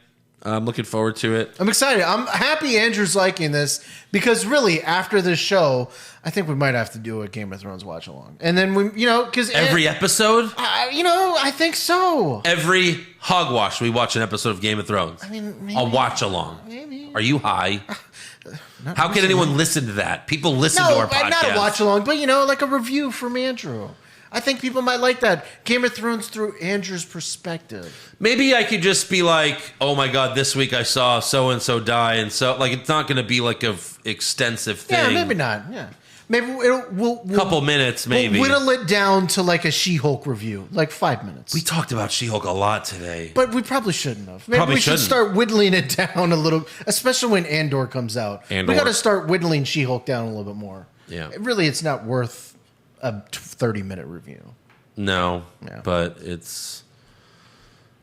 I'm looking forward to it. I'm excited. I'm happy Andrew's liking this because really, after this show, I think we might have to do a Game of Thrones watch along. And then because every episode? I think so. Every hogwash, we watch an episode of Game of Thrones. I mean, maybe, I'll watch along. Maybe. Are you high? How can anyone listen to that? People listen to our podcast. Not a watch along, but like a review from Andrew. I think people might like that. Game of Thrones through Andrew's perspective. Maybe I could just be like, oh my God, this week I saw so-and-so die. And so, it's not going to be like an extensive thing. Yeah, maybe not. Yeah. Maybe we'll couple minutes, maybe. We'll whittle it down to a She-Hulk review, 5 minutes. We talked about She-Hulk a lot today. But we probably shouldn't have. Maybe we should start whittling it down a little, especially when Andor comes out. We got to start whittling She-Hulk down a little bit more. Yeah. Really, it's not worth a 30-minute review. No, but it's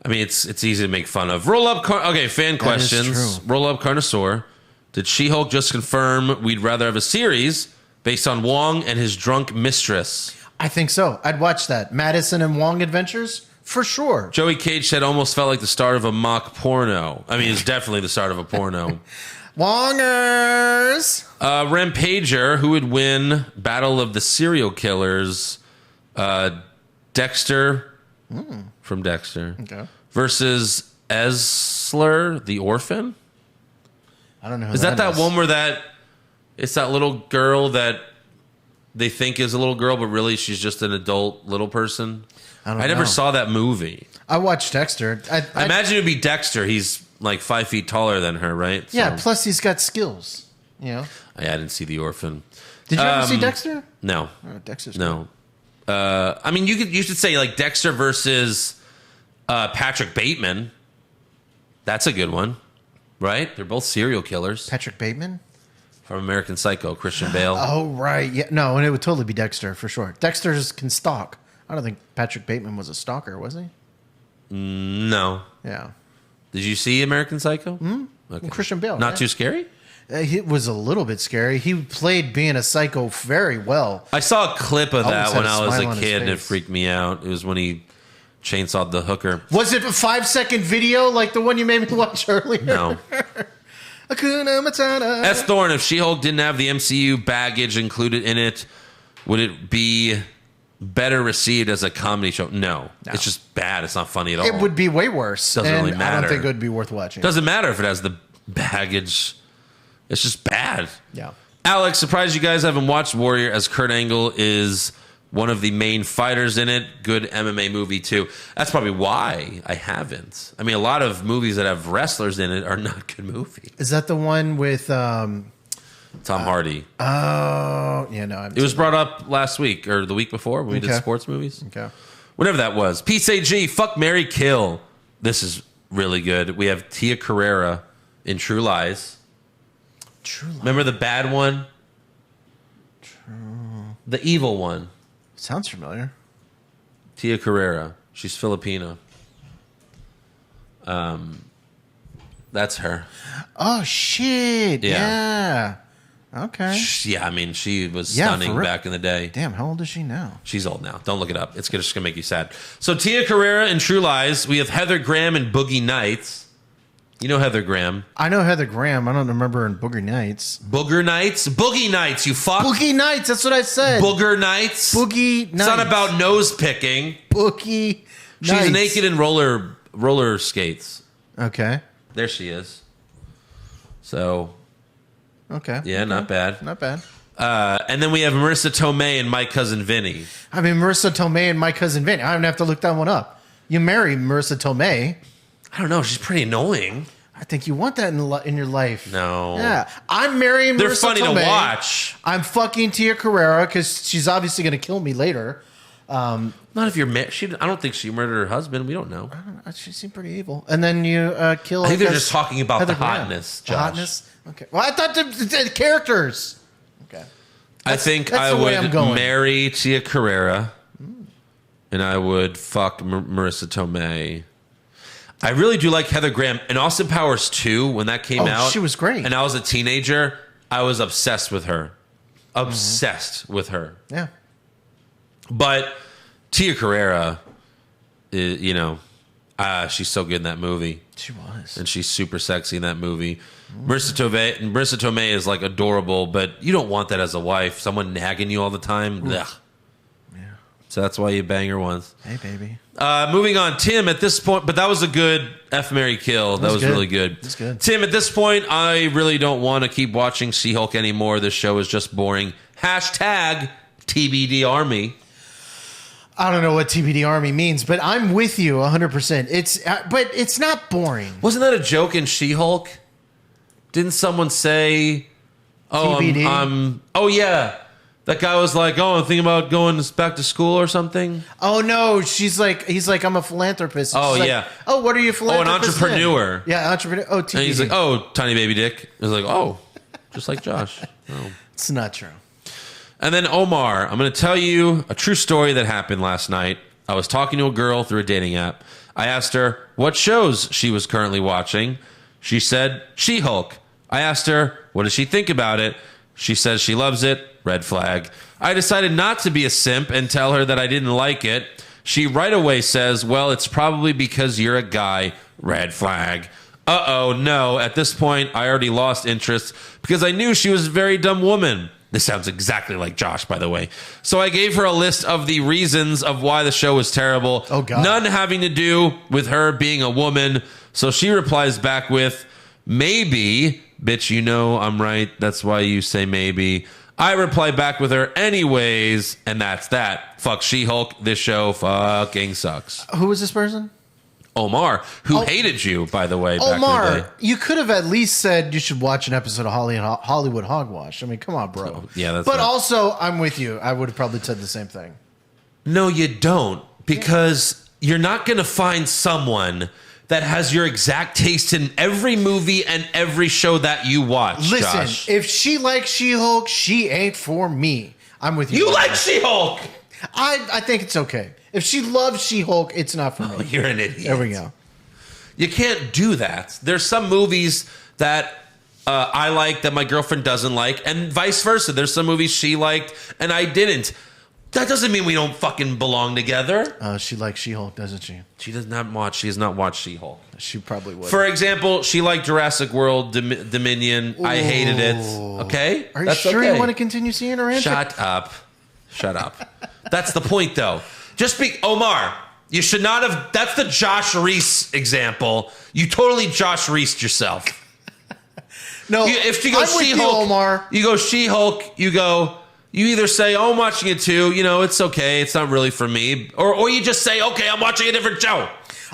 easy to make fun of. Roll up, fan questions. Roll up, Carnosaur. Did She-Hulk just confirm we'd rather have a series based on Wong and his drunk mistress? I think so. I'd watch that. Madison and Wong Adventures, for sure. Joey Cage said almost felt like the start of a mock porno. I mean, it's definitely the start of a porno. Wongers. Rampager, who would win Battle of the Serial Killers? Dexter from Dexter versus Esler, the orphan. I don't know. Who is that one where it's that little girl that they think is a little girl, but really she's just an adult little person? I never saw that movie. I watched Dexter. I imagine it'd be Dexter. He's 5 feet taller than her, right? Yeah. Plus, he's got skills. I didn't see The Orphan. Did you ever see Dexter? No. Oh, Dexter's no. You should say Dexter versus Patrick Bateman. That's a good one, right? They're both serial killers. Patrick Bateman from American Psycho, Christian Bale. Oh right, yeah. No, and it would totally be Dexter for sure. Dexter can stalk. I don't think Patrick Bateman was a stalker, was he? No. Yeah. Did you see American Psycho? Okay. Christian Bale. Not too scary? It was a little bit scary. He played being a psycho very well. I saw a clip of that when I was a kid, and it freaked me out. It was when he chainsawed the hooker. Was it a 5-second video like the one you made me watch earlier? No. Hakuna Matata. S. Thorne, if She-Hulk didn't have the MCU baggage included in it, would it be better received as a comedy show? No. It's just bad. It's not funny at all. It would be way worse. Doesn't really matter. I don't think it would be worth watching. Doesn't matter if it has the baggage. It's just bad. Yeah. Alex, surprised you guys haven't watched Warrior, as Kurt Angle is one of the main fighters in it. Good MMA movie, too. That's probably why I haven't. I mean, a lot of movies that have wrestlers in it are not good movies. Is that the one with Tom Hardy? Oh, yeah, no. It was brought up last week or the week before when we did sports movies. Okay. Whatever that was. Peace AG, fuck, marry, kill. This is really good. We have Tia Carrera in True Lies. True Lies. Remember the bad one? The evil one. Sounds familiar. Tia Carrera. She's Filipino. That's her. Oh, shit. Yeah. Okay. Yeah, I mean, she was stunning back in the day. Damn, how old is she now? She's old now. Don't look it up. It's just going to make you sad. So Tia Carrera in True Lies. We have Heather Graham in Boogie Nights. You know Heather Graham. I know Heather Graham. I don't remember her in Booger Nights. Booger Nights? Boogie Nights, you fuck. Boogie Nights, that's what I said. Booger Nights? Boogie Nights. It's not about nose picking. Boogie Nights. She's naked in roller skates. Okay. There she is. So... Okay. Yeah, not bad. Not bad. And then we have Marissa Tomei and My Cousin Vinny. I mean, Marissa Tomei and My Cousin Vinny. I don't have to look that one up. You marry Marissa Tomei. I don't know. She's pretty annoying. I think you want that in your life. No. Yeah. I'm marrying They're Marissa funny Tomei. to watch. I'm fucking Tia Carrera because she's obviously going to kill me later. Not if you're married. I don't think she murdered her husband. We don't know. I don't know. She seemed pretty evil. And then you kill. I think they're just talking about Heather the Graham. hotness. The Josh. hotness. Okay. Well, I thought the characters. Okay. I think that's I the way I'm would going. marry Tia Carrera, and I would fuck Marissa Tomei. I really do like Heather Graham. And Austin Powers 2, when that came out. She was great. And I was a teenager. I was obsessed with her. Obsessed with her. Yeah. But Tia Carrera, she's so good in that movie. She was. And she's super sexy in that movie. Marissa Tomei is like adorable, but you don't want that as a wife. Someone nagging you all the time. Ugh. Yeah. So that's why you bang her once. Hey, baby. Moving on, Tim, at this point, but that was a good F, marry, kill. That was really good. That's good. Tim, at this point, I really don't want to keep watching She-Hulk anymore. This show is just boring. Hashtag TBD Army. I don't know what TBD Army means, but I'm with you 100%. But it's not boring. Wasn't that a joke in She-Hulk? Didn't someone say, TBD? Oh, yeah. That guy was like, I'm thinking about going back to school or something. Oh, no. He's like, I'm a philanthropist. Oh, She's yeah. Like, oh, what are you philanthropist? An entrepreneur. In? Yeah, entrepreneur. Oh, TBD. And he's like, tiny baby dick. He's like, just like Josh. Oh. It's not true. And then Omar, I'm going to tell you a true story that happened last night. I was talking to a girl through a dating app. I asked her what shows she was currently watching. She said She-Hulk. I asked her, what does she think about it? She says she loves it. Red flag. I decided not to be a simp and tell her that I didn't like it. She right away says, well, it's probably because you're a guy. Red flag. Uh-oh, no. At this point, I already lost interest because I knew she was a very dumb woman. This sounds exactly like Josh, by the way. So I gave her a list of the reasons of why the show was terrible. Oh, God. None having to do with her being a woman. So she replies back with, maybe. Bitch, you know I'm right. That's why you say maybe. I reply back with her anyways, and that's that. Fuck She-Hulk. This show fucking sucks. Who was this person? Omar, who hated you, by the way, back in the day. Omar, you could have at least said you should watch an episode of Hollywood Hogwash. I mean, come on, bro. Oh, yeah, that's But not... also, I'm with you. I would have probably said the same thing. No, you don't. Because you're not going to find someone that has your exact taste in every movie and every show that you watch, Listen, Josh. if she likes She-Hulk, she ain't for me. I'm with you. You like She-Hulk! I think it's okay. If she loves She-Hulk, it's not for me. You're an idiot. There we go. You can't do that. There's some movies that I like that my girlfriend doesn't like, and vice versa. There's some movies she liked and I didn't. That doesn't mean we don't fucking belong together. She likes She-Hulk, doesn't she? She has not watched She-Hulk. She probably would. For example, she liked Jurassic World Dominion. I hated it. Okay? Are you sure you want to continue seeing her? Shut up. That's the point, though. Omar, you should not have. That's the Josh Reese example. You totally Josh Reesed yourself. No, if she goes I'm with you, She-Hulk, Omar. you go She-Hulk, you either say, oh, I'm watching it too, it's okay, it's not really for me. Or you just say, okay, I'm watching a different show.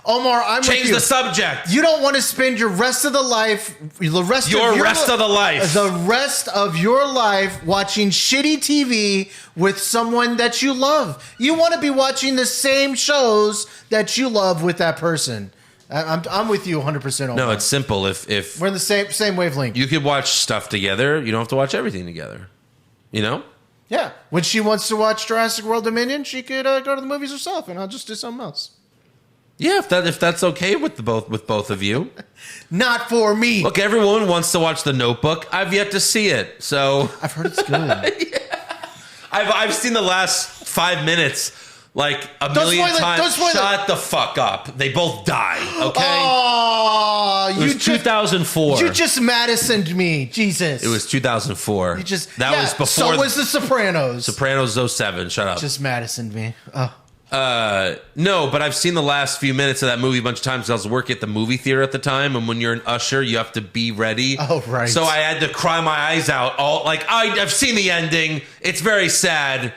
Omar, I'm with you. Change the subject. You don't want to spend your rest of the rest of your life watching shitty TV with someone that you love. You want to be watching the same shows that you love with that person. I'm with you 100%. Omar. No, it's simple. If we're in the same wavelength, you could watch stuff together. You don't have to watch everything together. Yeah. When she wants to watch Jurassic World Dominion, she could go to the movies herself, and I'll just do something else. Yeah, if that's okay with both of you. Not for me. Look, everyone wants to watch The Notebook. I've yet to see it, so I've heard it's good. Yeah. I've seen the last 5 minutes like a million times. Shut the fuck up. They both die. Okay. Oh, it was 2004. You just Madisoned me, Jesus. It was 2004. You just was before. So was The Sopranos. Sopranos 07. Shut up. Just Madisoned me. Oh. No, but I've seen the last few minutes of that movie a bunch of times because I was working at the movie theater at the time, and when you're an usher, you have to be ready. Oh, right. So I had to cry my eyes out. I've seen the ending. It's very sad.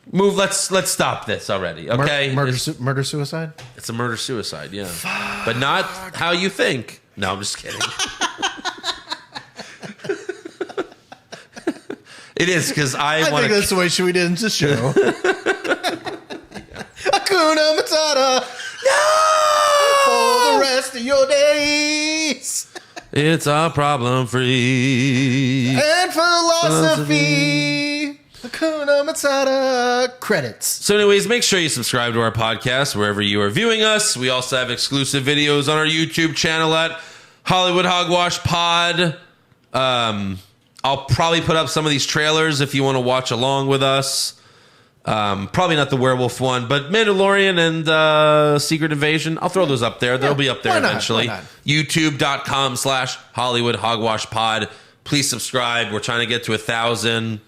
Let's stop this already. Okay, murder suicide. It's a murder suicide. Yeah, but not how you think. No, I'm just kidding. It is because I think that's the way we did in the show. Hakuna Matata. No! For the rest of your days. It's a problem free. And philosophy. Hakuna Matata. Credits. So anyways, make sure you subscribe to our podcast wherever you are viewing us. We also have exclusive videos on our YouTube channel at Hollywood Hogwash Pod. I'll probably put up some of these trailers if you want to watch along with us. Probably not the werewolf one, but Mandalorian and Secret Invasion. I'll throw those up there. They'll be up there eventually. YouTube.com/Hollywood Hogwash Pod. Please subscribe. We're trying to get to 1,000.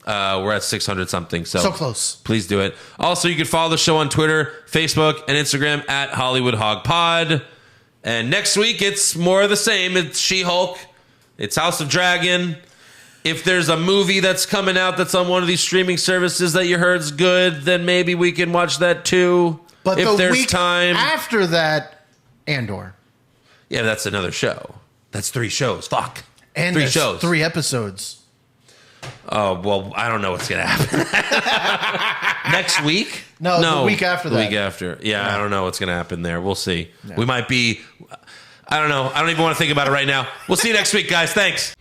We're at 600 something. So close. Please do it. Also, you can follow the show on Twitter, Facebook, and Instagram at Hollywood Hog Pod. And next week, it's more of the same. It's She-Hulk. It's House of Dragon. If there's a movie that's coming out that's on one of these streaming services that you heard's good, then maybe we can watch that too. But if there's week time after that, Andor. Yeah, that's another show. That's 3 shows. Fuck. And 3 shows. 3 episodes. Oh, well, I don't know what's going to happen. Next week? No, the week after that. The week after. Yeah, I don't know what's going to happen there. We'll see. We might be... I don't know. I don't even want to think about it right now. We'll see you next week, guys. Thanks.